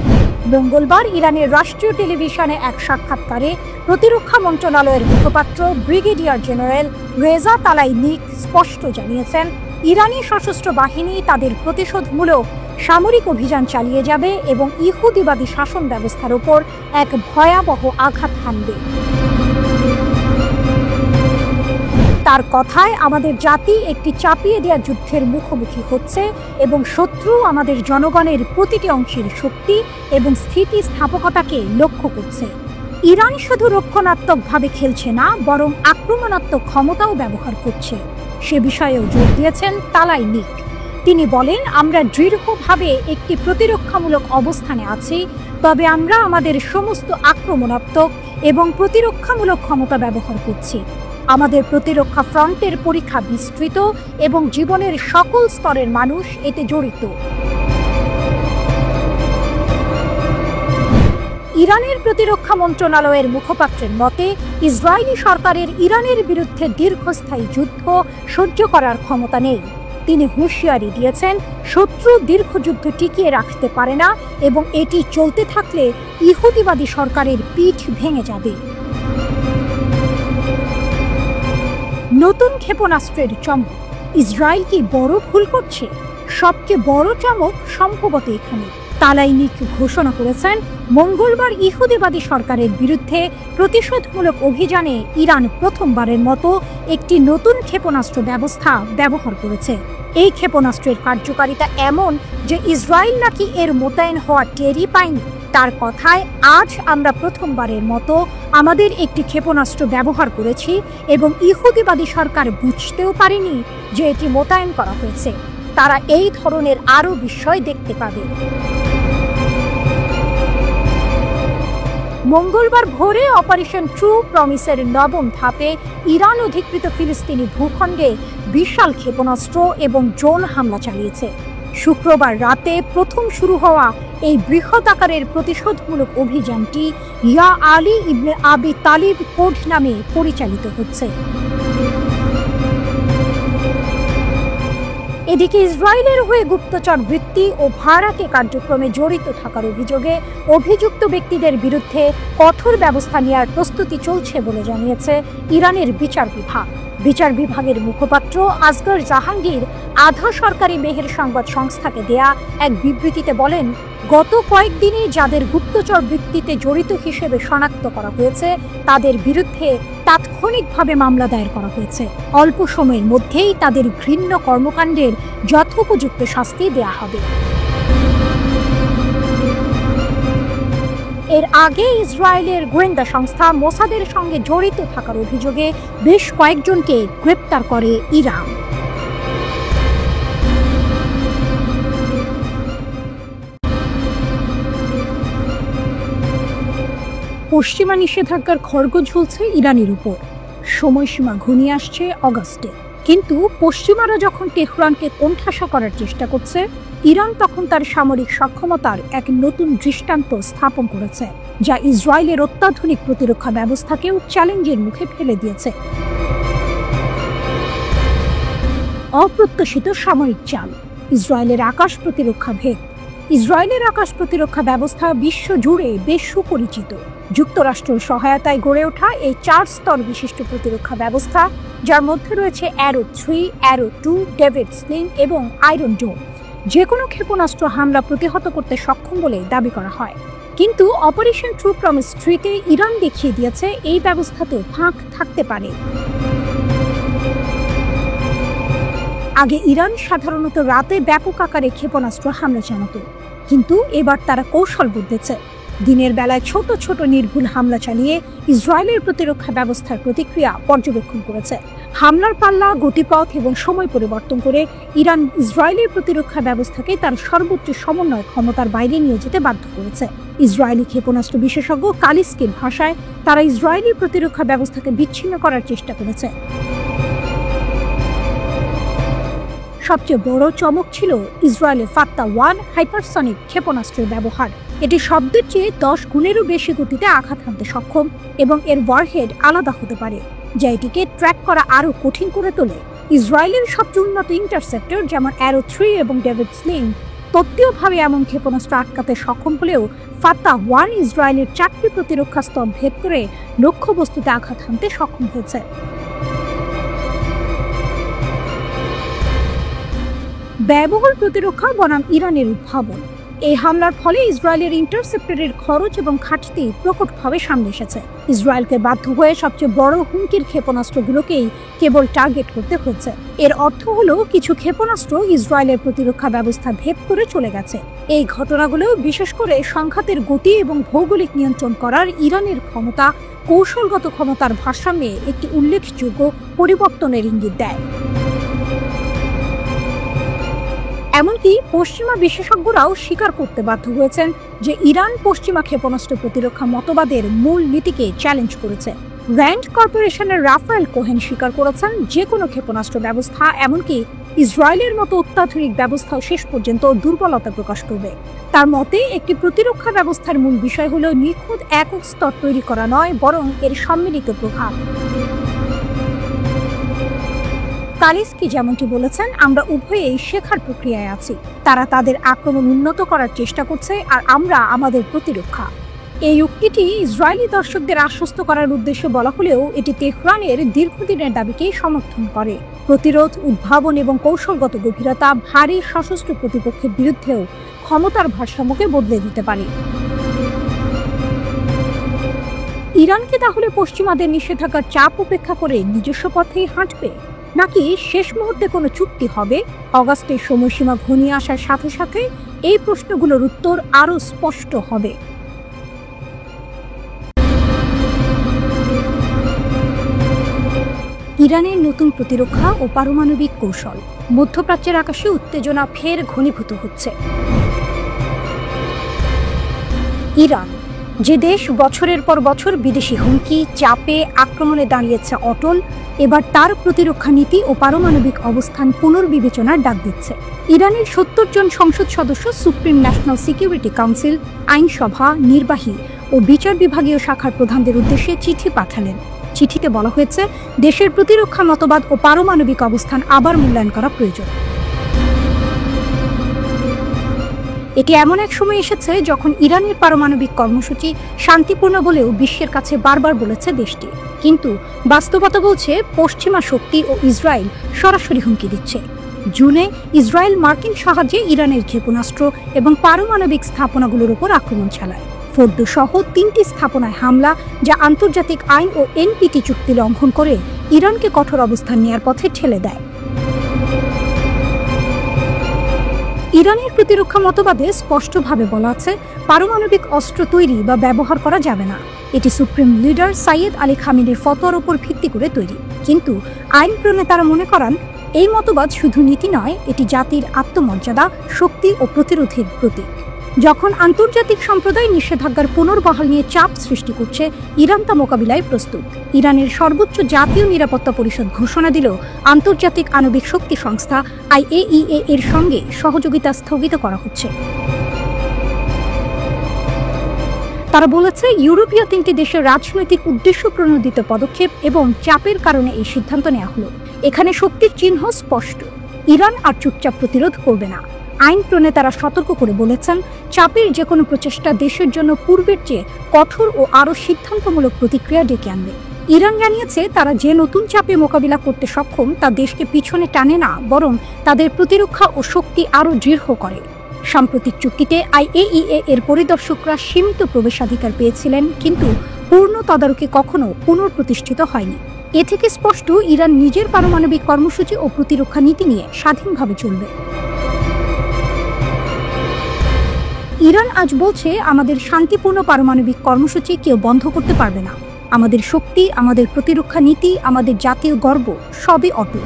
মঙ্গলবার ইরানের রাষ্ট্রীয় টেলিভিশনে এক সাক্ষাৎকারে প্রতিরক্ষা মন্ত্রণালয়ের মুখপাত্র ব্রিগেডিয়ার জেনারেল রেজা তালাইনিক স্পষ্ট জানিয়েছেন, ইরানি সশস্ত্র বাহিনী তাদের প্রতিশোধমূলক সামরিক অভিযান চালিয়ে যাবে এবং ইহুদিবাদী শাসন ব্যবস্থার উপর এক ভয়াবহ আঘাত হানবে। তার কথায়, আমাদের জাতি একটি চাপিয়ে দেওয়া যুদ্ধের মুখোমুখি হচ্ছে এবং শত্রু আমাদের জনগণের প্রতিটি অংশের শক্তি এবং স্থিতিস্থাপকতাকে লক্ষ্য করছে। ইরান শুধু রক্ষণাত্মকভাবে খেলছে না, বরং আক্রমণাত্মক ক্ষমতাও ব্যবহার করছে, সে বিষয়েও জোর দিয়েছেন তালাইনিক। তিনি বলেন, আমরা দৃঢ়ভাবে একটি প্রতিরক্ষামূলক অবস্থানে আছি, তবে আমরা আমাদের সমস্ত আক্রমণাত্মক এবং প্রতিরক্ষামূলক ক্ষমতা ব্যবহার করছি। আমাদের প্রতিরক্ষা ফ্রন্টের পরীক্ষা বিস্তৃত এবং জীবনের সকল স্তরের মানুষ এতে জড়িত। ইরানের প্রতিরক্ষা মন্ত্রণালয়ের মুখপাত্রের মতে, ইসরায়েলি সরকারের ইরানের বিরুদ্ধে দীর্ঘস্থায়ী যুদ্ধ সহ্য করার ক্ষমতা নেই। তিনি হুঁশিয়ারি দিয়েছেন, শত্রু দীর্ঘযুদ্ধ টিকিয়ে রাখতে পারে না এবং এটি চলতে থাকলে ইহুদিবাদী সরকারের পিঠ ভেঙে যাবে। নতুন ক্ষেপণাস্ত্রের চমক, ইসরায়েল কি বড় ভুল করছে? সবচেয়ে বড় চমক সম্ভবত এখানে। তালাইনিক ঘোষণা করেছেন, মঙ্গলবার ইহুদিবাদী সরকারের বিরুদ্ধে প্রতিশোধমূলক অভিযানে ইরান প্রথমবারের মতো একটি নতুন ক্ষেপণাস্ত্র ব্যবস্থা ব্যবহার করেছে। এই ক্ষেপণাস্ত্রের কার্যকারিতা এমন যে ইসরায়েল নাকি এর মোতায়েন হওয়া টেরই পায়নি। তার কথায়, আজ আমরা প্রথমবারের মতো আমাদের একটি ক্ষেপণাস্ত্র ব্যবহার করেছি এবং ইহুদিবাদী সরকার বুঝতেও পারেনি যে এটি মোতায়েন করা হয়েছে। তারা এই ধরনের আরও বিষয় দেখতে পাবে। মঙ্গলবার ভোরে অপারেশন ট্রু প্রমিসের নবম ধাপে ইরান অধিকৃত ফিলিস্তিনি ভূখণ্ডে বিশাল ক্ষেপণাস্ত্র এবং ড্রোন হামলা চালিয়েছে। শুক্রবার রাতে প্রথম শুরু হওয়া এই বৃহৎ আকারের প্রতিশোধমূলক অভিযানটি ইয়া আলী ইবনে আবি তালিব কোড নামে পরিচালিত হচ্ছে। এদিকে ইসরায়েলের হয়ে গুপ্তচর বৃত্তি ও ভাড়াটে কার্যক্রমে জড়িত থাকার অভিযোগে অভিযুক্ত ব্যক্তিদের বিরুদ্ধে কঠোর ব্যবস্থা নেওয়ার প্রস্তুতি চলছে বলে জানিয়েছে ইরানের বিচার বিভাগ। বিচার বিভাগের মুখপাত্র আসগর জাহাঙ্গীর আধা সরকারি মেহের সংবাদ সংস্থাকে দেয়া এক বিবৃতিতে বলেন, গত কয়েকদিনে যাদের গুপ্তচর বৃত্তিতে জড়িত হিসেবে শনাক্ত করা হয়েছে তাদের বিরুদ্ধে তাৎক্ষণিকভাবে মামলা দায়ের করা হয়েছে। অল্প সময়ের মধ্যেই তাদের ঘৃণ্য কর্মকাণ্ডের যথোপযুক্ত শাস্তি দেয়া হবে। এর আগে ইসরায়েলের গোয়েন্দা সংস্থা মোসাদের সঙ্গে জড়িত থাকার অভিযোগে বেশ কয়েকজনকে গ্রেপ্তার করে ইরান। পশ্চিমা নিষেধাজ্ঞার খড়গ ঝুলছে ইরানের উপর। সময়সীমা ঘনিয়ে আসছে অগাস্টে, কিন্তু পশ্চিমারা যখন তেহরানকে কোণঠাসা করার চেষ্টা করছে, ইরান তখন তার সামরিক সক্ষমতার এক নতুন দৃষ্টান্ত স্থাপন করেছে, যা ইসরায়েলের অত্যাধুনিক প্রতিরক্ষা ব্যবস্থাকেও চ্যালেঞ্জের মুখে ফেলে দিয়েছে। অপ্রত্যাশিত সামরিক চাল, ইসরায়েলের আকাশ প্রতিরক্ষা ভেদ। ইসরায়েলের আকাশ প্রতিরক্ষা ব্যবস্থা বিশ্বজুড়ে বেশ সুপরিচিত। যুক্তরাষ্ট্রের সহায়তায় গড়ে ওঠা এই 4 স্তর বিশিষ্ট প্রতিরক্ষা ব্যবস্থা, যার মধ্যে রয়েছে অ্যারো 3, অ্যারো 2, ডেভিড স্লিং এবং আয়রন ডোম, যে কোনো ক্ষেপণাস্ত্র হামলা প্রতিহত করতে সক্ষম বলে দাবি করা হয়। কিন্তু অপারেশন ট্রু প্রমিস 3-তে ইরান দেখিয়ে দিয়েছে এই ব্যবস্থাতেও ফাঁক থাকতে পারে। আগে ইরান সাধারণত রাতে ব্যাপক আকারে ক্ষেপণাস্ত্র হামলা চালাত, কিন্তু এবার তারা কৌশল বদলেছে। দিনের বেলায় ছোট ছোট নির্ভুল হামলা চালিয়ে ইসরায়েলের প্রতিরক্ষা ব্যবস্থার প্রতিক্রিয়া পর্যবেক্ষণ করেছে। হামলার পাল্লা, গতিপথ এবং সময় পরিবর্তন করে ইরান ইসরায়েলের প্রতিরক্ষা ব্যবস্থাকে তার সর্বোচ্চ সমন্বয় ক্ষমতার বাইরে নিয়ে যেতে বাধ্য করেছে। ইসরায়েলি ক্ষেপণাস্ত্র বিশেষজ্ঞ কালিস্কির ভাষায়, তারা ইসরায়েলি প্রতিরক্ষা ব্যবস্থাকে বিচ্ছিন্ন করার চেষ্টা করেছে। সবচেয়ে বড় চমক ছিল ইসরায়েলের ফাত্তা-1 হাইপারসনিক ক্ষেপণাস্ত্রের ব্যবহার। এটি শব্দের চেয়ে 10 গুণেরও বেশি গতিতে আঘাত হানতে সক্ষম এবং এর ওয়ারহেড আলাদা হতে পারে, যা এটিকে ট্র্যাক করা আরও কঠিন করে তোলে। ইসরায়েলের সবচেয়ে উন্নত ইন্টারসেপ্টর যেমন অ্যারো 3 এবং ডেভিড স্লিং তত্ত্বীয়ভাবে এমন ক্ষেপণাস্ত্র আটকাতে সক্ষম হলেও ফাত্তা-1 ইসরায়েলের 4টি প্রতিরক্ষা স্তর ভেদ করে লক্ষ্যবস্তুতে আঘাত হানতে সক্ষম হয়েছে। ব্যয়বহুল প্রতিরক্ষা বনাম ইরানের উদ্ভাবন। এই হামলার ফলে ইসরায়েলের ইন্টারসেপ্টরের খরচ এবং ঘাটতি প্রকটভাবে সামনে এসেছে। ইসরায়েলকে বাধ্য হয়ে সবচেয়ে বড় হুমকির ক্ষেপণাস্ত্রগুলোকেই কেবল টার্গেট করতে হয়েছে। এর অর্থ হলো কিছু ক্ষেপণাস্ত্র ইসরায়েলের প্রতিরক্ষা ব্যবস্থা ভেদ করে চলে গেছে। এই ঘটনাগুলো বিশেষ করে সংঘাতের গতি এবং ভৌগোলিক নিয়ন্ত্রণ করার ইরানের ক্ষমতা, কৌশলগত ক্ষমতার ভারসাম্যে একটি উল্লেখযোগ্য পরিবর্তনের ইঙ্গিত দেয়। এমনকি পশ্চিমা বিশেষজ্ঞরাও স্বীকার করতে বাধ্য হয়েছেন যে ইরান পশ্চিমা ক্ষেপণাস্ত্র প্রতিরক্ষা মতবাদের মূল নীতিকে চ্যালেঞ্জ করেছে। র্যান্ড কর্পোরেশনের রাফায়েল কোহেন স্বীকার করেছেন যে কোনো ক্ষেপণাস্ত্র ব্যবস্থা, এমনকি ইসরায়েলের মতো অত্যাধুনিক ব্যবস্থাও শেষ পর্যন্ত দুর্বলতা প্রকাশ করবে। তার মতে একটি প্রতিরক্ষা ব্যবস্থার মূল বিষয় হল নিখুঁত একক স্তর তৈরি করা নয়, বরং এর সম্মিলিত প্রভাব। কালিস্কি যেমনটি বলেছেন, আমরা উভয়েই শেখার প্রক্রিয়ায় আছি। তারা তাদের আক্রমণ উন্নত করার চেষ্টা করছে আর আমরা আমাদের প্রতিরক্ষা। এই উক্তিটি ইসরায়েলি দর্শকদের আশ্বস্ত করার উদ্দেশ্যে বলা হলেও এটি তেহরানের দীর্ঘদিনের দাবিকেই সমর্থন করে। প্রতিরোধ, উদ্ভাবন এবং কৌশলগত গভীরতা ভারী সশস্ত্র প্রতিপক্ষের বিরুদ্ধেও ক্ষমতার ভারসাম্যকে বদলে দিতে পারে। ইরানকে তাহলে পশ্চিমাদের নিষেধাজ্ঞার চাপ উপেক্ষা করে নিজস্ব পথেই হাঁটবে, নাকি শেষ মুহূর্তে কোনো চুক্তি হবে? অগাস্টের সময়সীমা ঘনিয়ে আসার সাথে সাথে এই প্রশ্নগুলোর উত্তর আরও স্পষ্ট হবে। ইরানের নতুন প্রতিরক্ষা ও পারমাণবিক কৌশল। মধ্যপ্রাচ্যের আকাশে উত্তেজনা ফের ঘনীভূত হচ্ছে। ইরান, যে দেশ বছরের পর বছর বিদেশি হুমকি, চাপে, আক্রমণে দাঁড়িয়েছে অটল, এবার তার প্রতিরক্ষা নীতি ও পারমাণবিক অবস্থান পুনর্বিবেচনার ডাক দিচ্ছে। ইরানের 70 জন সংসদ সদস্য সুপ্রিম ন্যাশনাল সিকিউরিটি কাউন্সিল, আইনসভা, নির্বাহী ও বিচার বিভাগীয় শাখার প্রধানদের উদ্দেশ্যে চিঠি পাঠালেন। চিঠিতে বলা হয়েছে, দেশের প্রতিরক্ষা মতবাদ ও পারমাণবিক অবস্থান আবার মূল্যায়ন করা প্রয়োজন। এটি এমন এক সময় এসেছে যখন ইরানের পারমাণবিক কর্মসূচি শান্তিপূর্ণ বলেও বিশ্বের কাছে বারবার বলেছে দেশটি, কিন্তু বাস্তবতা বলছে পশ্চিমা শক্তি ও ইসরায়েল সরাসরি হুমকি দিচ্ছে। জুনে ইসরায়েল মার্কিন সাহায্যে ইরানের ক্ষেপণাস্ত্র এবং পারমাণবিক স্থাপনাগুলোর উপর আক্রমণ চালায়। ফোর্দো সহ 3টি স্থাপনায় হামলা, যা আন্তর্জাতিক আইন ও এনপিটি চুক্তি লঙ্ঘন করে ইরানকে কঠোর অবস্থান নেয়ার পথে ঠেলে দেয়। ইরানের প্রতিরক্ষা মতবাদে স্পষ্টভাবে বলা আছে, পারমাণবিক অস্ত্র তৈরি বা ব্যবহার করা যাবে না। এটি সুপ্রিম লিডার সাইয়েদ আলী খামেনির ফতোয়ার উপর ভিত্তি করে তৈরি। কিন্তু আইন প্রণেতারা মনে করেন এই মতবাদ শুধু নীতি নয়, এটি জাতির আত্মমর্যাদা, শক্তি ও প্রতিরোধের প্রতীক। যখন আন্তর্জাতিক সম্প্রদায় নিষেধাজ্ঞার পুনর্বহাল নিয়ে চাপ সৃষ্টি করছে, ইরান তা মোকাবিলায় প্রস্তুত। ইরানের সর্বোচ্চ জাতীয় নিরাপত্তা পরিষদ ঘোষণা দিল আন্তর্জাতিক আণবিক শক্তি সংস্থা IAEA এর সঙ্গে সহযোগিতা স্থগিত করা হচ্ছে। তারা বলেছে, ইউরোপীয় 3টি দেশের রাজনৈতিক উদ্দেশ্য প্রণোদিত পদক্ষেপ এবং চাপের কারণে এই সিদ্ধান্ত নেওয়া হলো। এখানে শক্তির চিহ্ন স্পষ্ট, ইরান আর চুপচাপ প্রতিরোধ করবে না। আইন প্রণেতারা সতর্ক করে বলেছেন, চাপের যে কোনো প্রচেষ্টা দেশের জন্য পূর্বের চেয়ে কঠোর ও আরও সিদ্ধান্তমূলক প্রতিক্রিয়া ডেকে আনবে। ইরান জানিয়েছে, তারা যে নতুন চাপে মোকাবিলা করতে সক্ষম তা দেশকে পিছনে টানে না, বরং তাদের প্রতিরক্ষা ও শক্তি আরও দৃঢ় করে। সাম্প্রতিক চুক্তিতে IAEA এর পরিদর্শকরা সীমিত প্রবেশাধিকার পেয়েছিলেন, কিন্তু পূর্ণ তদারকি কখনো পুনঃপ্রতিষ্ঠিত হয়নি। এ থেকে স্পষ্ট, ইরান নিজের পারমাণবিক কর্মসূচি ও প্রতিরক্ষা নীতি নিয়ে স্বাধীনভাবে চলবে। ইরান আজ বলছে, আমাদের শান্তিপূর্ণ পারমাণবিক কর্মসূচি কেউ বন্ধ করতে পারবে না। আমাদের শক্তি, আমাদের প্রতিরক্ষা নীতি, আমাদের জাতীয় গর্ব সবই অটুট।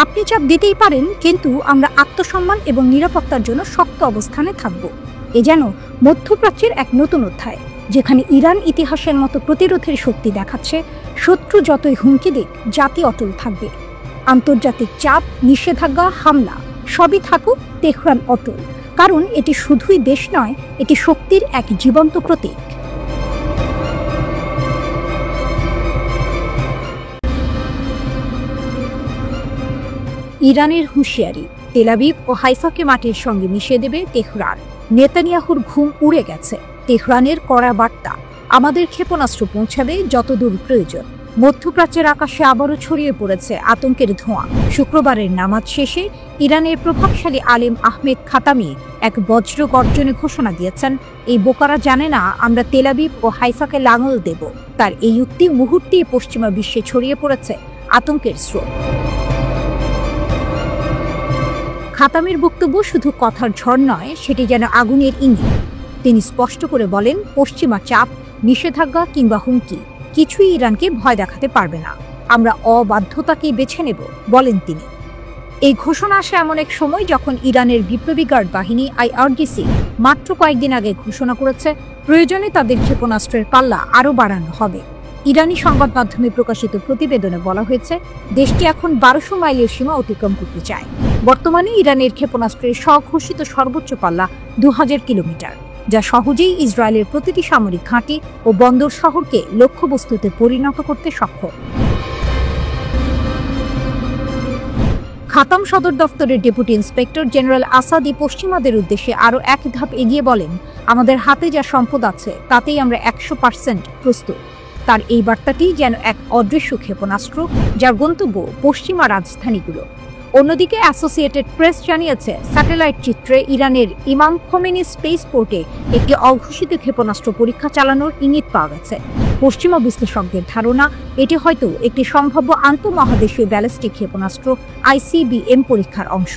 আপনি চাপ দিতেই পারেন, কিন্তু আমরা আত্মসম্মান এবং নিরাপত্তার জন্য শক্ত অবস্থানে থাকব। এ যেন মধ্যপ্রাচ্যের এক নতুন অধ্যায়, যেখানে ইরান ইতিহাসের মতো প্রতিরোধের শক্তি দেখাচ্ছে। শত্রু যতই হুমকি দিক, জাতি অটল থাকবে। আন্তর্জাতিক চাপ, নিষেধাজ্ঞা, হামলা সবই থাকুক, তেহরান অটল, কারণ এটি শুধুই দেশ নয়, এটি শক্তির এক জীবন্ত প্রতীক। ইরানের হুঁশিয়ারি, তেল আবিব ও হাইফাকে মাটির সঙ্গে মিশিয়ে দেবে তেহরান। নেতানিয়াহুর ঘুম উড়ে গেছে। তেহরানের কড়া বার্তা, আমাদের ক্ষেপণাস্ত্র পৌঁছাবে যতদূর প্রয়োজন। মধ্যপ্রাচ্যের আকাশে আবারও ছড়িয়ে পড়েছে আতঙ্কের ধোঁয়া। শুক্রবারের নামাজ শেষে ইরানের প্রভাবশালী আলেম আহমেদ খাতামি এক বজ্র গর্জনে ঘোষণা দিয়েছেন, এই বোকারা জানে না আমরা তেল আবিব ও হাইফাকে লাঙল দেব। তার এই উক্তি মুহূর্তেই পশ্চিমা বিশ্বে ছড়িয়ে পড়েছে আতঙ্কের স্রোত। খাতামির বক্তব্য শুধু কথার ঝড় নয়, সেটি যেন আগুনের ইঙ্গিত। তিনি স্পষ্ট করে বলেন, পশ্চিমা চাপ, নিষেধাজ্ঞা কিংবা হুমকি কিছুই ইরানকে ভয় দেখাতে পারবে না। আমরা অবাধ্যতাকেই বেছে নেব, বলেন তিনি। এই ঘোষণা আসে এমন এক সময় যখন ইরানের বিপ্লবী গার্ড বাহিনী IRGC মাত্র কয়েকদিন আগে ঘোষণা করেছে, প্রয়োজনে তাদের ক্ষেপণাস্ত্রের পাল্লা আরও বাড়ানো হবে। ইরানি সংবাদ মাধ্যমে প্রকাশিত প্রতিবেদনে বলা হয়েছে, দেশটি এখন 1200 মাইলের সীমা অতিক্রম করতে চায়। বর্তমানে ইরানের ক্ষেপণাস্ত্রের স্বঘোষিত সর্বোচ্চ পাল্লা 2000 কিলোমিটার, যা সহজেই ইসরায়েলের প্রতিটি সামরিক ঘাঁটি ও বন্দর শহরকে লক্ষ্যবস্তুতে পরিণত করতে সক্ষম। খাতাম সদর দফতরের ডেপুটি ইন্সপেক্টর জেনারেল আসাদি পশ্চিমাদের উদ্দেশ্যে আরও এক ধাপ এগিয়ে বলেন, আমাদের হাতে যা সম্পদ আছে তাতেই আমরা 100% প্রস্তুত। তার এই বার্তাটি যেন এক অদৃশ্য ক্ষেপণাস্ত্র, যার গন্তব্য পশ্চিমা রাজধানীগুলো। অন্যদিকে অ্যাসোসিয়েটেড প্রেস জানিয়েছে, স্যাটেলাইট চিত্রে ইরানের ইমাম খোমেনি স্পেস পোর্টে একটি অঘোষিত ক্ষেপণাস্ত্র পরীক্ষা চালানোর ইঙ্গিত পাওয়া গেছে। পশ্চিমা বিশ্লেষকদের ধারণা, এটি হয়তো একটি সম্ভাব্য আন্তঃমহাদেশীয় ব্যালিস্টিক ক্ষেপণাস্ত্র ICBM পরীক্ষার অংশ।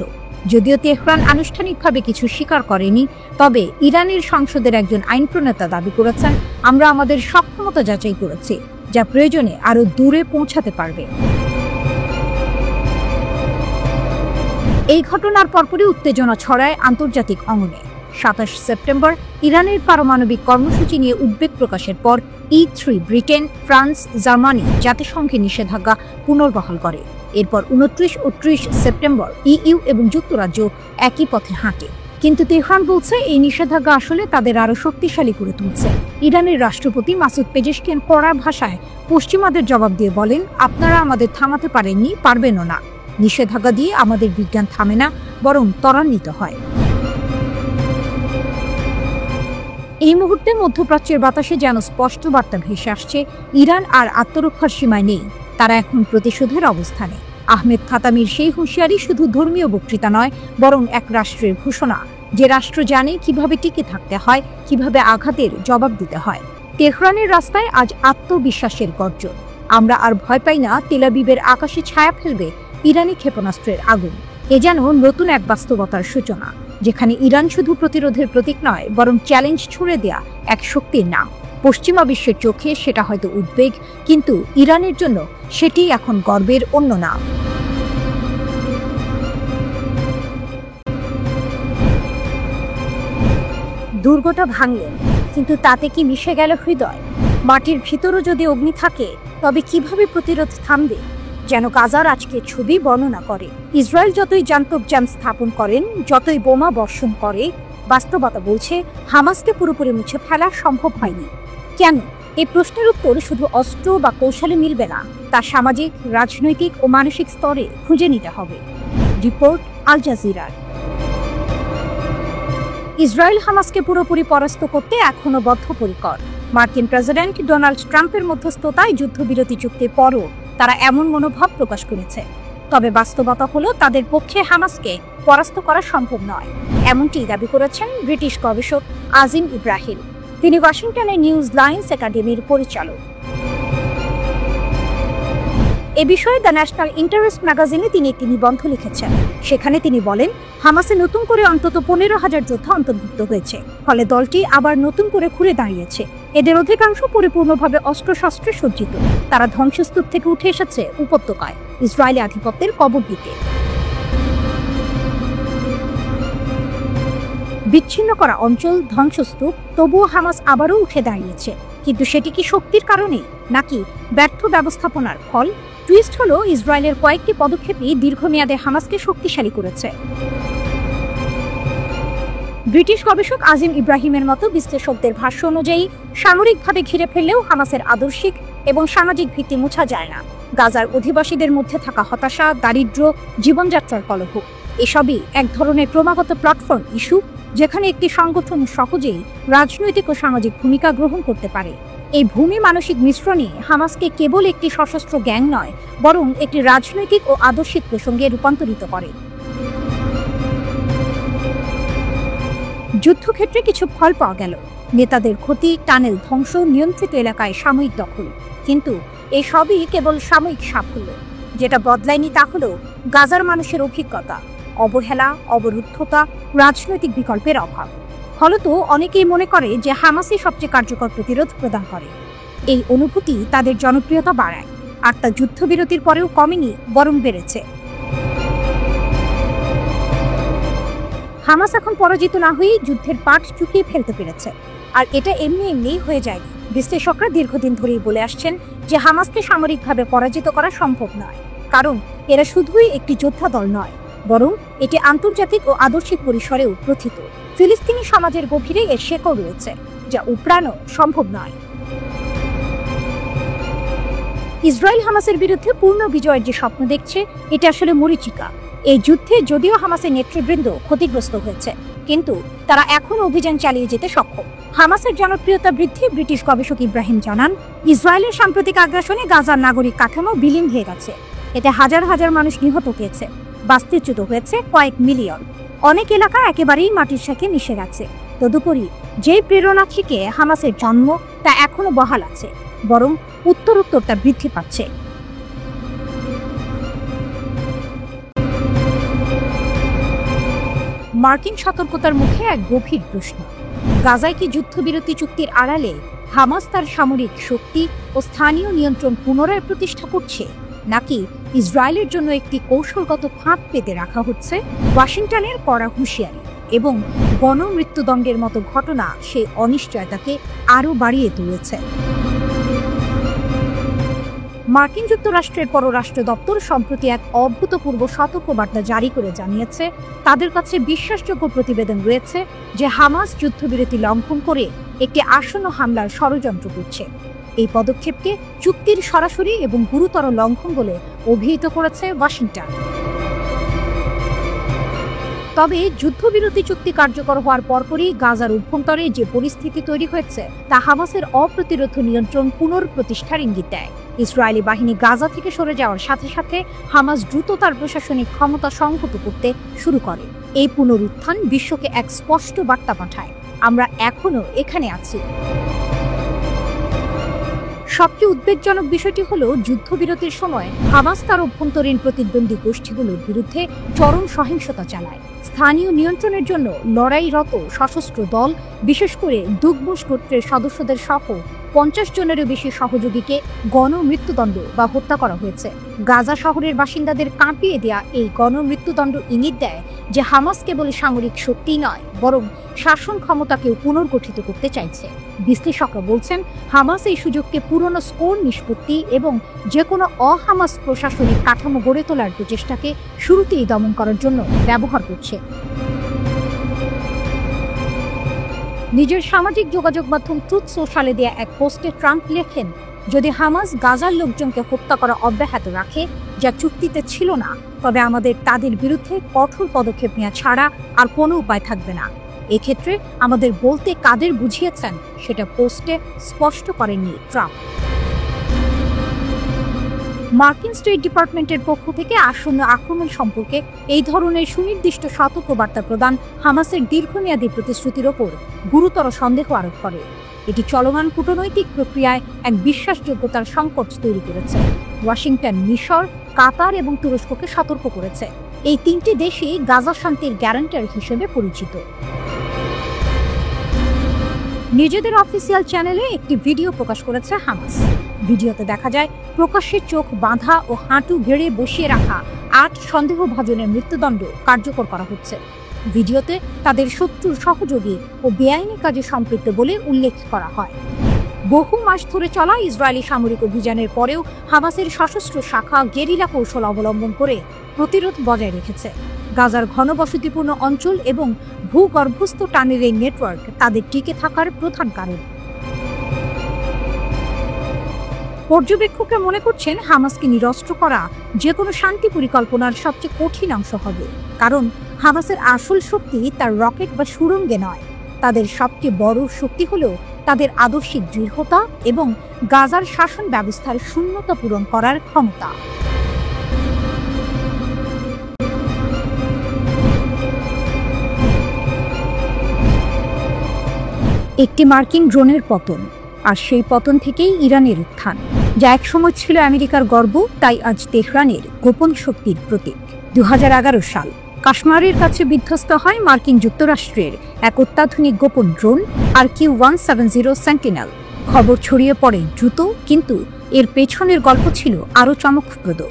যদিও তেহরান আনুষ্ঠানিকভাবে কিছু স্বীকার করেনি, তবে ইরানের সংসদের একজন আইন প্রণেতা দাবি করেছেন, আমরা আমাদের সক্ষমতা যাচাই করেছি, যা প্রয়োজনে আরও দূরে পৌঁছাতে পারবে। এই ঘটনার পরপরই উত্তেজনা ছড়ায় আন্তর্জাতিক অঙ্গনে। 27 সেপ্টেম্বর ইরানের পারমাণবিক কর্মসূচি নিয়ে উদ্বেগ প্রকাশের পর E3 ব্রিটেন, ফ্রান্স, জার্মানি জাতিসংঘে নিষেধাজ্ঞা পুনর্বহাল করে। এরপর 29 ও 30 সেপ্টেম্বর EU এবং যুক্তরাজ্য একই পথে হাঁটে। কিন্তু তেহরান বলছে, এই নিষেধাজ্ঞা আসলে তাদের আরও শক্তিশালী করে তুলছে। ইরানের রাষ্ট্রপতি মাসুদ পেজেশকিয়ান কড়া ভাষায় পশ্চিমাদের জবাব দিয়ে বলেন, আপনারা আমাদের থামাতে পারেননি, পারবেনও না। নিষেধাজ্ঞা দিয়ে আমাদের বিজ্ঞান থামে না, বরং ত্বরান্বিত হয়। এই মুহূর্তে মধ্যপ্রাচ্যের বাতাসে যেন স্পষ্ট বার্তা ভেসে আসছে, ইরান আর আত্মরক্ষার সীমায় নেই, তারা এখন প্রতিশোধের অবস্থানে। আহমেদ খাতামির সেই হুঁশিয়ারি শুধু ধর্মীয় বক্তৃতা নয়, বরং এক রাষ্ট্রের ঘোষণা, যে রাষ্ট্র জানে কিভাবে টিকে থাকতে হয়, কিভাবে আঘাতের জবাব দিতে হয়। তেহরানের রাস্তায় আজ আত্মবিশ্বাসের গর্জন। আমরা আর ভয় পাই না, তেল আবিবের আকাশে ছায়া ফেলবে ইরানি ক্ষেপণাস্ত্রের আগুন। এ যেন নতুন এক বাস্তবতার সূচনা, যেখানে ইরান শুধু প্রতিরোধের প্রতীক নয়, বরং চ্যালেঞ্জ ছুড়ে দেয়া এক শক্তির নাম। পশ্চিমা বিশ্বের চোখে সেটা হয়তো উদ্বেগ, কিন্তু ইরানের জন্য সেটি এখন গর্বের অন্য নাম। দুর্গটা ভাঙলেন, কিন্তু তাতে কি মিশে গেল হৃদয়? মাটির ভিতরও যদি অগ্নি থাকে, তবে কিভাবে প্রতিরোধ থামবে? যেন গাজার আজকে ছবি বর্ণনা করে। ইসরায়েল যতই জান্তবজাম স্থাপন করেন, যতই বোমা বর্ষণ করে, বাস্তবতা বলছে হামাসকে পুরোপুরি মুছে ফেলা সম্ভব হয়নি। কেন? এই প্রশ্নের উত্তর শুধু অস্ত্র বা কৌশলে মিলবে না, তা সামাজিক, রাজনৈতিক ও মানসিক স্তরে খুঁজে নিতে হবে। রিপোর্ট আল জাজিরার। ইসরায়েল হামাসকে পুরোপুরি পরাস্ত করতে এখনো বদ্ধপরিকর। মার্কিন প্রেসিডেন্ট ডোনাল্ড ট্রাম্পের মধ্যস্থতায় যুদ্ধবিরতি চুক্তির পরও তারা এমন মনোভাব প্রকাশ করেছে। তবে বাস্তবতা হলো, তাদের পক্ষে হামাসকে পরাস্ত করা সম্ভব নয়, এমনটি দাবি করেছেন ব্রিটিশ গবেষক আজিম ইব্রাহিম। তিনি ওয়াশিংটনের নিউজ লাইন্স একাডেমির পরিচালক। এ বিষয়ে দ্য ন্যাশনাল ইন্টারেস্ট ম্যাগাজিনে তিনি একটি নিবন্ধ লিখেছেন। সেখানে তিনি বলেন, হামাসে নতুন করে অন্তত 15,000 যোদ্ধা অন্তর্ভুক্ত হয়েছে, ফলে দলটি আবার নতুন করে ঘুরে দাঁড়িয়েছে। এদের অধিকাংশ পরিপূর্ণভাবে অস্ত্রশস্ত্রে সজ্জিত। তারা ধ্বংসস্তূপ থেকে উঠে এসেছে উপত্যকায়, ইসরায়েলি আধিপত্যের কবর দিতে। বিচ্ছিন্ন করা অঞ্চল, ধ্বংসস্তূপ, তবুও হামাস আবারও উঠে দাঁড়িয়েছে। কিন্তু সেটি কি শক্তির কারণে, নাকি ব্যর্থ ব্যবস্থাপনার ফল? টুইস্ট হলো, ইসরায়েলের কয়েকটি পদক্ষেপই দীর্ঘমেয়াদে হামাসকে শক্তিশালী করেছে। ব্রিটিশ গবেষক আজিম ইব্রাহিমের মতো বিশ্লেষকদের ভাষ্য অনুযায়ী, সামরিকভাবে ঘিরে ফেললেও হামাসের আদর্শিক এবং সামাজিক ভিত্তি মুছা যায় না। গাজার অধিবাসীদের মধ্যে থাকা হতাশা, দারিদ্র্য, জীবনযাত্রার কলহ, এসবই এক ধরনের ক্রমাগত প্ল্যাটফর্ম ইস্যু, যেখানে একটি সংগঠন সহজেই রাজনৈতিক ও সামাজিক ভূমিকা গ্রহণ করতে পারে। এই ভূমি মানসিক মিশ্রণে হামাসকে কেবল একটি সশস্ত্র গ্যাং নয়, বরং একটি রাজনৈতিক ও আদর্শিক প্রসঙ্গে রূপান্তরিত করে। যুদ্ধক্ষেত্রে কিছু ফল পাওয়া গেল, নেতাদের ক্ষতি, টানেল ধ্বংস, নিয়ন্ত্রিত এলাকায় সাময়িক দখল। কিন্তু এসবই কেবল সাময়িক সাফল্য। যেটা বদলায়নি তা হলো গাজার মানুষের অভিজ্ঞতা, অবহেলা, অবরুদ্ধতা, রাজনৈতিক বিকল্পের অভাব। ফলত অনেকেই মনে করে যে হামাসই সবচেয়ে কার্যকর প্রতিরোধ প্রদান করে। এই অনুভূতি তাদের জনপ্রিয়তা বাড়ায়, আর তা যুদ্ধবিরতির পরেও কমেনি, বরং বেড়েছে। হামাস এখন পরাজিত না হয়েই যুদ্ধের পাট চুকিয়ে ফেলতে পেরেছে, আর এটা এমনি এমনিই হয়ে যায়নি। বিশ্লেষকরা দীর্ঘদিন ধরেই বলে আসছেন যে হামাসকে সামরিকভাবে পরাজিত করা সম্ভব নয়, কারণ এরা শুধুই একটি যোদ্ধা দল নয়, বরং এটি আন্তর্জাতিক ও আদর্শিক পরিসরেও প্রথিত। ফিলিস্তিনি সমাজের গভীরে এর শেকড় রয়েছে, যা উপড়ানো সম্ভব নয়। ইসরায়েল হামাসের বিরুদ্ধে পূর্ণ বিজয়ের যে স্বপ্ন দেখছে, এটা আসলে মরীচিকা। এই যুদ্ধে যদিও হামাসের নেতৃবৃন্দ ক্ষতিগ্রস্ত হয়েছে, কিন্তু তারা এখন অভিযান চালিয়ে যেতে সক্ষম। হামাসের জনপ্রিয়তা বৃদ্ধি। ব্রিটিশ গবেষক ইব্রাহিম জানান, ইসরায়েলের সাম্প্রতিক আগ্রাসনে গাজার নাগরিক কাঠামো বিলীন হয়ে গেছে। এতে হাজার হাজার মানুষ নিহত হয়েছে, বাস্তুচ্যুত হয়েছে কয়েক মিলিয়ন। অনেক এলাকা একেবারেই মাটির সাথে মিশে গেছে। তদুপরি যে প্রেরণা থেকে হামাসের জন্ম, তা এখনো বহাল আছে, বরং উত্তরোত্তর তা বৃদ্ধি পাচ্ছে। মার্কিন সতর্কতার মুখে এক গভীর প্রশ্ন, গাজায় কি যুদ্ধবিরতি চুক্তির আড়ালে হামাস তার সামরিক শক্তি ও স্থানীয় নিয়ন্ত্রণ পুনরায় প্রতিষ্ঠা করছে, নাকি ইসরায়েলের জন্য একটি কৌশলগত ফাঁদ পেতে রাখা হচ্ছে? ওয়াশিংটনের কড়া হুঁশিয়ারি এবং গণমৃত্যুদণ্ডের মতো ঘটনা সেই অনিশ্চয়তাকে আরও বাড়িয়ে তুলেছে। মার্কিন যুক্তরাষ্ট্রের পররাষ্ট্র দপ্তর সম্প্রতি এক অভূতপূর্ব সতর্কবার্তা জারি করে জানিয়েছে, তাদের কাছে বিশ্বাসযোগ্য প্রতিবেদন রয়েছে যে হামাস যুদ্ধবিরতি লঙ্ঘন করে একটি আসন্ন হামলার ষড়যন্ত্র করছে। এই পদক্ষেপকে চুক্তির সরাসরি এবং গুরুতর লঙ্ঘন বলে অভিহিত করেছে ওয়াশিংটন। তবে যুদ্ধবিরতি চুক্তি কার্যকর হওয়ার পরপরই গাজার অভ্যন্তরে যে পরিস্থিতি তৈরি হয়েছে তা হামাসের অপ্রতিরোধ নিয়ন্ত্রণ পুনঃপ্রতিষ্ঠার ইঙ্গিত দেয়। ইসরায়েলি বাহিনী গাজা থেকে সরে যাওয়ার সাথে সাথে হামাস দ্রুত তার প্রশাসনিক ক্ষমতা সংহত করতে শুরু করে। এই পুনরুত্থান বিশ্বকে এক স্পষ্ট বার্তা পাঠায়, আমরা এখনো এখানে আছি। সবচেয়ে উদ্বেগজনক বিষয়টি হলো যুদ্ধবিরতির সময় হামাস তার অভ্যন্তরীণ প্রতিদ্বন্দ্বী গোষ্ঠীগুলোর বিরুদ্ধে চরম সহিংসতা চালায়। স্থানীয় নিয়ন্ত্রণের জন্য লড়াইরত সশস্ত্র দল, বিশেষ করে দুগবুশ গোত্রের সদস্যদের সহ 50 জনেরও বেশি সহযোগীকে গণমৃত্যুদণ্ড বা হত্যা করা হয়েছে। গাজা শহরের বাসিন্দাদের কাঁপিয়ে দেয়া এই গণমৃত্যুদণ্ড ইঙ্গিত দেয় যে হামাস কেবল সামরিক শক্তিই নয়, বরং শাসন ক্ষমতাকেও পুনর্গঠিত করতে চাইছে। বিশ্লেষকরা বলছেন, হামাস এই সুযোগকে পুরনো স্কোর নিষ্পত্তি এবং যে কোনো অহামাস প্রশাসনিক কাঠামো গড়ে তোলার প্রচেষ্টাকে শুরুতেই দমন করার জন্য ব্যবহার করছে। নিজের সামাজিক যোগাযোগ মাধ্যম ট্রুথ সোশ্যালে দেয়া এক পোস্টে ট্রাম্প লেখেন, যদি হামাস গাজার লোকজনকে হত্যা করা অব্যাহত রাখে, যা চুক্তিতে ছিল না, তবে আমাদের তাদের বিরুদ্ধে কঠোর পদক্ষেপ নেওয়া ছাড়া আর কোনো উপায় থাকবে না। এক্ষেত্রে আমাদের বলতে কাদের বুঝিয়েছেন সেটা পোস্টে স্পষ্ট করেননি ট্রাম্প। মার্কিন স্টেট ডিপার্টমেন্টের পক্ষ থেকে আসন্ন আক্রমণ সম্পর্কে এই ধরনের সুনির্দিষ্ট সতর্কবার্তা প্রদান হামাসের দীর্ঘমেয়াদী প্রতিশ্রুতির ওপর গুরুতর সন্দেহ আরোপ করে। এটি চলমান কূটনৈতিক প্রক্রিয়ায় এক বিশ্বাসযোগ্যতার সংকট তৈরি করেছে। ওয়াশিংটন মিশর, কাতার এবং তুরস্ককে সতর্ক করেছে। এই তিনটি দেশই গাজা শান্তির গ্যারান্টার হিসেবে পরিচিত। নিজেদের অফিসিয়াল চ্যানেলে একটি ভিডিও প্রকাশ করেছে হামাস। ভিডিওতে দেখা যায় প্রকাশ্যে চোখ বাঁধা ও হাঁটু গেড়ে বসিয়ে রাখা 8 সন্দেহভাজনের মৃত্যুদণ্ড কার্যকর করা হচ্ছে। ভিডিওতে তাদের শত্রুর সহযোগী ও বেআইনি কাজে সম্পৃক্ত বলে উল্লেখ করা হয়। বহু মাস ধরে চলা ইসরায়েলি সামরিক অভিযানের পরেও হামাসের সশস্ত্র শাখা গেরিলা কৌশল অবলম্বন করে প্রতিরোধ বজায় রেখেছে। গাজার ঘনবসতিপূর্ণ অঞ্চল এবং ভূগর্ভস্থ টানেল এই নেটওয়ার্ক তাদের টিকে থাকার প্রধান কারণ। পর্যবেক্ষকরা মনে করছেন, হামাসকে নিরস্ত্র করা যে কোনো শান্তি পরিকল্পনার সবচেয়ে কঠিন অংশ হবে, কারণ হামাসের আসল শক্তি তার রকেট বা সুড়ঙ্গে নয়। তাদের সবচেয়ে বড় শক্তি হল তাদের আদর্শিক দৃঢ়তা এবং গাজার শাসন ব্যবস্থার শূন্যতা পূরণ করার ক্ষমতা। একটি মার্কিন ড্রোনের পতন, আর সেই পতন থেকেই ইরানের উত্থান, যা একসময় ছিল আমেরিকার গর্ব, তাই আজ তেহরানের গোপন শক্তির প্রতীক। 2011 সাল কাশ্মীরের কাছে বিধ্বস্ত হয় মার্কিন যুক্তরাষ্ট্রের এক অত্যাধুনিক গোপন ড্রোন RQ-170 সেন্টিনেল। খবর ছড়িয়ে পড়ে দ্রুত, কিন্তু এর পেছনের গল্প ছিল আরও চমকপ্রদ।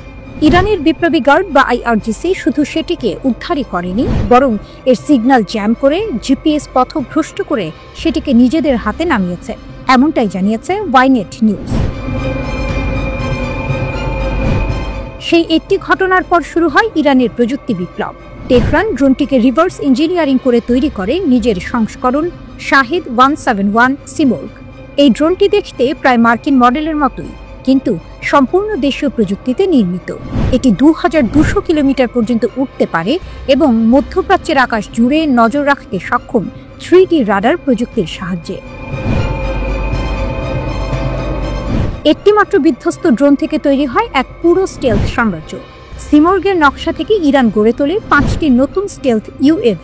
ইরানের বিপ্লবী গার্ড বা IRGC শুধু সেটিকে উদ্ধারই করেনি, বরং এর সিগন্যাল জ্যাম করে GPS পথভ্রষ্ট করে সেটিকে নিজেদের হাতে নামিয়েছে, এমনটাই জানিয়েছে ওয়াইনেট নিউজ। সেই একটি ঘটনার পর শুরু হয় ইরানের প্রযুক্তি বিপ্লব। তেহরান ড্রোনটিকে রিভার্স ইঞ্জিনিয়ারিং করে তৈরি করে নিজের সংস্করণ শাহিদ 171 সিমোর্গ। এই ড্রোনটি দেখতে প্রায় মার্কিন মডেলের মতোই, কিন্তু সম্পূর্ণ দেশীয় প্রযুক্তিতে নির্মিত। এটি 2200 কিলোমিটার পর্যন্ত উঠতে পারে এবং মধ্যপ্রাচ্যের আকাশ জুড়ে নজর রাখতে সক্ষম 3D রাডার প্রযুক্তির সাহায্যে। একটি মাত্র বিধ্বস্ত ড্রোন থেকে তৈরি হয় এক পুরো স্টেলথ সাম্রাজ্য। সিমোর্গের নকশা থেকে ইরান গড়ে তোলে 5টি নতুন স্টেলথ UAV।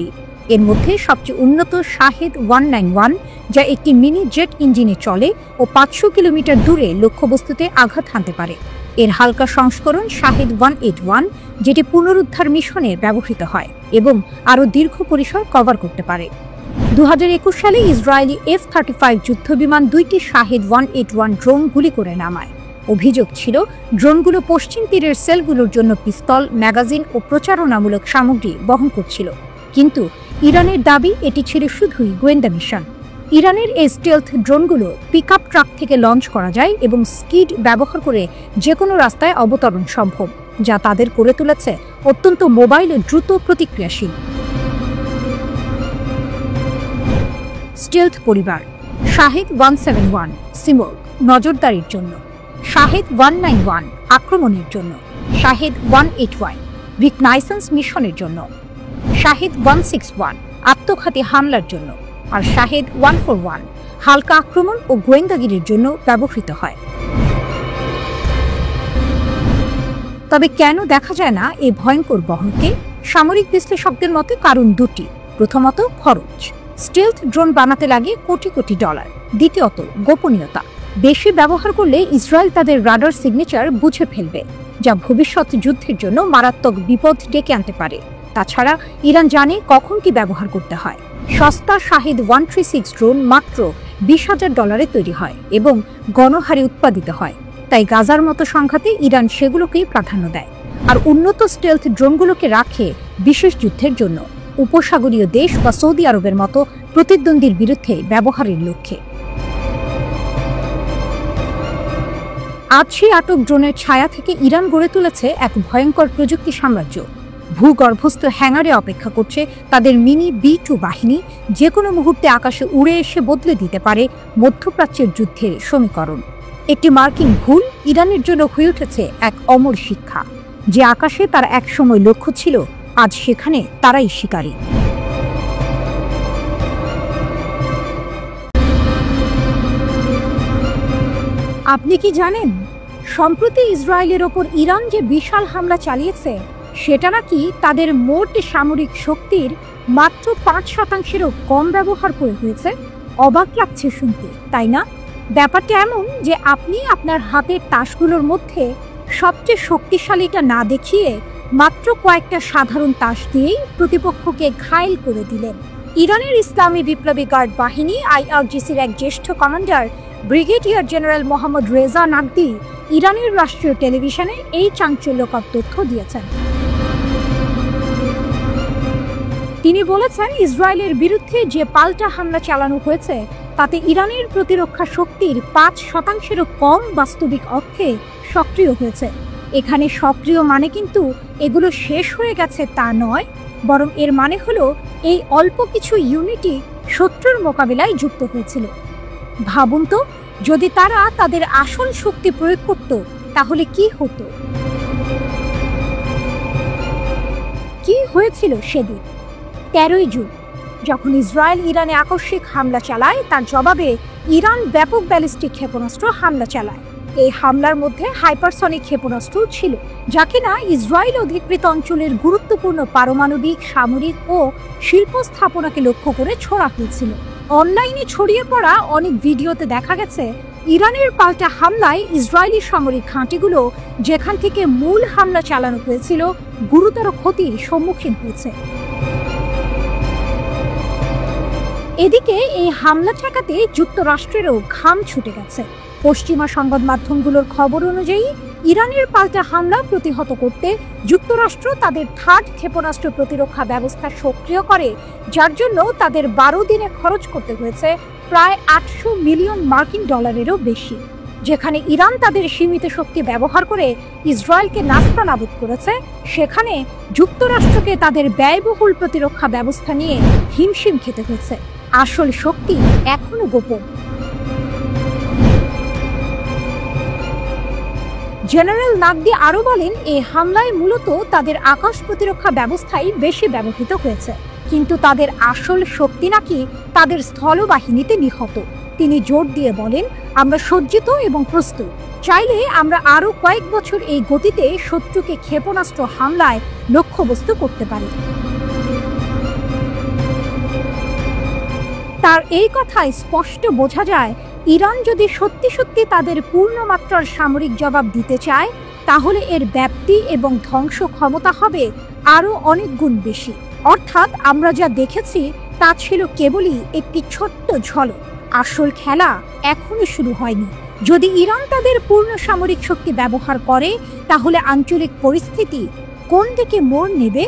এর মধ্যে সবচেয়ে উন্নত শাহিদ 191, যা একটি মিনি জেট ইঞ্জিনে চলে ও 500 কিলোমিটার দূরে লক্ষ্যবস্তুতে আঘাত হানতে পারে। এর হালকা সংস্করণ শাহিদ 181, যেটি পুনরুদ্ধার মিশনে ব্যবহৃত হয় এবং আরও দীর্ঘ পরিসর কভার করতে পারে। 2021 সালে ইসরায়েলি F-35 যুদ্ধবিমান 2টি শাহিদ 181 ড্রোন গুলি করে নামায়। অভিযোগ ছিল ড্রোনগুলো পশ্চিম তীরের সেলগুলোর জন্য পিস্তল, ম্যাগাজিন ও প্রচারণামূলক সামগ্রী বহন করছিল, কিন্তু ইরানের দাবি এটি ছিল শুধুই গোয়েন্দা মিশন। ইরানের এই স্টেলথ ড্রোনগুলো পিকআপ ট্রাক থেকে লঞ্চ করা যায় এবং স্কিড ব্যবহার করে যে কোনো রাস্তায় অবতরণ সম্ভব, যা তাদের করে তুলেছে অত্যন্ত মোবাইল ও দ্রুত প্রতিক্রিয়াশীল। স্টেলথ পরিবার: শাহিদ 171 সিমোর্গ নজরদারির জন্য, শাহিদ 191 আক্রমণের জন্য, শাহিদ 181 রিকনাইসেন্স মিশনের জন্য। শাহিদ 161 আত্মঘাতী হামলার জন্য, আর শাহিদ 141 হালকা আক্রমণ ও গোয়েন্দাগিরির জন্য ব্যবহৃত হয়। তবে কেন দেখা যায় না এই ভয়ঙ্কর বহরকে? সামরিক বিশ্লেষকদের মতে কারণ দুটি। প্রথমত খরচ, স্টেলথ ড্রোন বানাতে লাগে কোটি কোটি ডলার। দ্বিতীয়ত গোপনীয়তা, বেশি ব্যবহার করলে ইসরায়েল তাদের রাডার সিগনেচার বুঝে ফেলবে, যা ভবিষ্যৎ যুদ্ধের জন্য মারাত্মক বিপদ ডেকে আনতে পারে। তাছাড়া ইরান জানে কখন কি ব্যবহার করতে হয়। সস্তা শাহিদ 136 ড্রোন মাত্র $20,000 তৈরি হয় এবং গণহারে উৎপাদিত হয়, তাই গাজার মতো সংঘাতে ইরান সেগুলোকেই প্রাধান্য দেয়, আর উন্নত স্টেলথ ড্রোনগুলোকে রাখে বিশেষ যুদ্ধের জন্য, উপসাগরীয় দেশ বা সৌদি আরবের মতো প্রতিদ্বন্দ্বীর বিরুদ্ধে ব্যবহারের লক্ষ্যে। আজ সেই আটক ড্রোনের ছায়া থেকে ইরান গড়ে তুলেছে এক ভয়ঙ্কর প্রযুক্তি সাম্রাজ্য। ভূগর্ভস্থ হ্যাঙ্গারে অপেক্ষা করছে তাদের মিনি B2 বাহিনী, যে কোনো মুহূর্তে আকাশে উড়ে এসে বদলে দিতে পারে মধ্যপ্রাচ্যের যুদ্ধের সমীকরণ। একটি মার্কিন ভুল ইরানের জন্য হয়ে উঠেছে এক অমর শিক্ষা। যে আকাশে তার একসময় লক্ষ্য ছিল, আজ সেখানে তারাই শিকারী। আপনি কি জানেন, সম্প্রতি ইসরায়েলের ওপর ইরান যে বিশাল হামলা চালিয়েছে, সেটা নাকি তাদের মোট সামরিক শক্তির মাত্র 5%-এরও কম ব্যবহার করে হয়েছে? অবাক লাগছে শুনতে, তাই না? ব্যাপারটা এমন যে আপনি আপনার হাতের তাসগুলোর মধ্যে সবচেয়ে শক্তিশালীটা না দেখিয়ে মাত্র কয়েকটা সাধারণ তাস দিয়েই প্রতিপক্ষকে ঘায়েল করে দিলেন। ইরানের ইসলামী বিপ্লবী গার্ড বাহিনী IRGCর এক জ্যেষ্ঠ commander brigadier general Mohammad Reza Naqdi ইরানের রাষ্ট্রীয় টেলিভিশনে এই চাঞ্চল্যকর তথ্য দিয়েছেন। তিনি বলেছেন, ইসরায়েলের বিরুদ্ধে যে পাল্টা হামলা চালানো হয়েছে তাতে ইরানের প্রতিরক্ষা শক্তির 5%-এরও কম বাস্তবিক অর্থে সক্রিয় হয়েছে। এখানে সক্রিয় মানে কিন্তু এগুলো শেষ হয়ে গেছে তা নয়, বরং এর মানে হলো এই অল্প কিছু ইউনিটই শত্রুর মোকাবিলায় যুক্ত হয়েছিল। ভাবুন তো, যদি তারা তাদের আসল শক্তি প্রয়োগ করত তাহলে কি হতো? কি হয়েছিল সেদিন 13ই জুন, যখন ইসরায়েল ইরানে আকস্মিক হামলা চালায়, তার জবাবে ইরান ব্যাপক ব্যালিস্টিক ক্ষেপণাস্ত্র হামলা চালায়। এই হামলার মধ্যে হাইপারসনিক ক্ষেপণাস্ত্র ছিল, যা কিনা ইসরায়েল অধিকৃত অঞ্চলের গুরুত্বপূর্ণ পারমাণবিক, সামরিক ও শিল্প স্থাপনাকে লক্ষ্য করে ছোড়া হয়েছিল। অনলাইনে ছড়িয়ে পড়া অনেক ভিডিওতে দেখা গেছে ইরানের পাল্টা হামলায় ইসরায়েলি সামরিক ঘাঁটিগুলো, যেখান থেকে মূল হামলা চালানো হয়েছিল, গুরুতর ক্ষতির সম্মুখীন হয়েছে। এদিকে এই হামলা ঠেকাতে যুক্তরাষ্ট্রেরও ঘাম ছুটে গেছে। পশ্চিমা সংবাদ মাধ্যমগুলোর খবর অনুযায়ী ইরানের পাল্টা হামলা প্রতিহত করতে যুক্তরাষ্ট্র তাদের থার্ড ক্ষেপণাস্ত্র প্রতিরক্ষা ব্যবস্থা সক্রিয় করে, যার জন্য তাদের 12 দিনে খরচ করতে হয়েছে প্রায় $800 মিলিয়ন বেশি। যেখানে ইরান তাদের সীমিত শক্তি ব্যবহার করে ইসরায়েলকে নাস্তানাবুদ করেছে, সেখানে যুক্তরাষ্ট্রকে তাদের ব্যয়বহুল প্রতিরক্ষা ব্যবস্থা নিয়ে হিমশিম খেতে হয়েছে। আসল শক্তি এখনো গোপন। জেনারেল নাকদি আরও বলেন, এই হামলায় মূলত তাদের আকাশ প্রতিরক্ষা ব্যবস্থাই বেশি ব্যবহৃত হয়েছে, কিন্তু তাদের আসল শক্তি নাকি তাদের স্থলবাহিনীতে নিহত। তিনি জোর দিয়ে বলেন, আমরা সজ্জিত এবং প্রস্তুত। চাইলে আমরা আরও কয়েক বছর এই গতিতে শত্রুকে ক্ষেপণাস্ত্র হামলায় লক্ষ্যবস্তু করতে পারি। তার এই কথায় স্পষ্ট বোঝা যায়, ইরান যদি সত্যি সত্যি তাদের পূর্ণমাত্রার সামরিক জবাব দিতে চায়, তাহলে এর ব্যাপ্তি এবং ধ্বংস ক্ষমতা হবে আরও অনেক গুণ বেশি। অর্থাৎ আমরা যা দেখেছি তা ছিল কেবলই একটি ছোট্ট ঝলক। আসল খেলা এখনো শুরু হয়নি। যদি ইরান তাদের পূর্ণ সামরিক শক্তি ব্যবহার করে, তাহলে আঞ্চলিক পরিস্থিতি কোন দিকে মোড় নেবে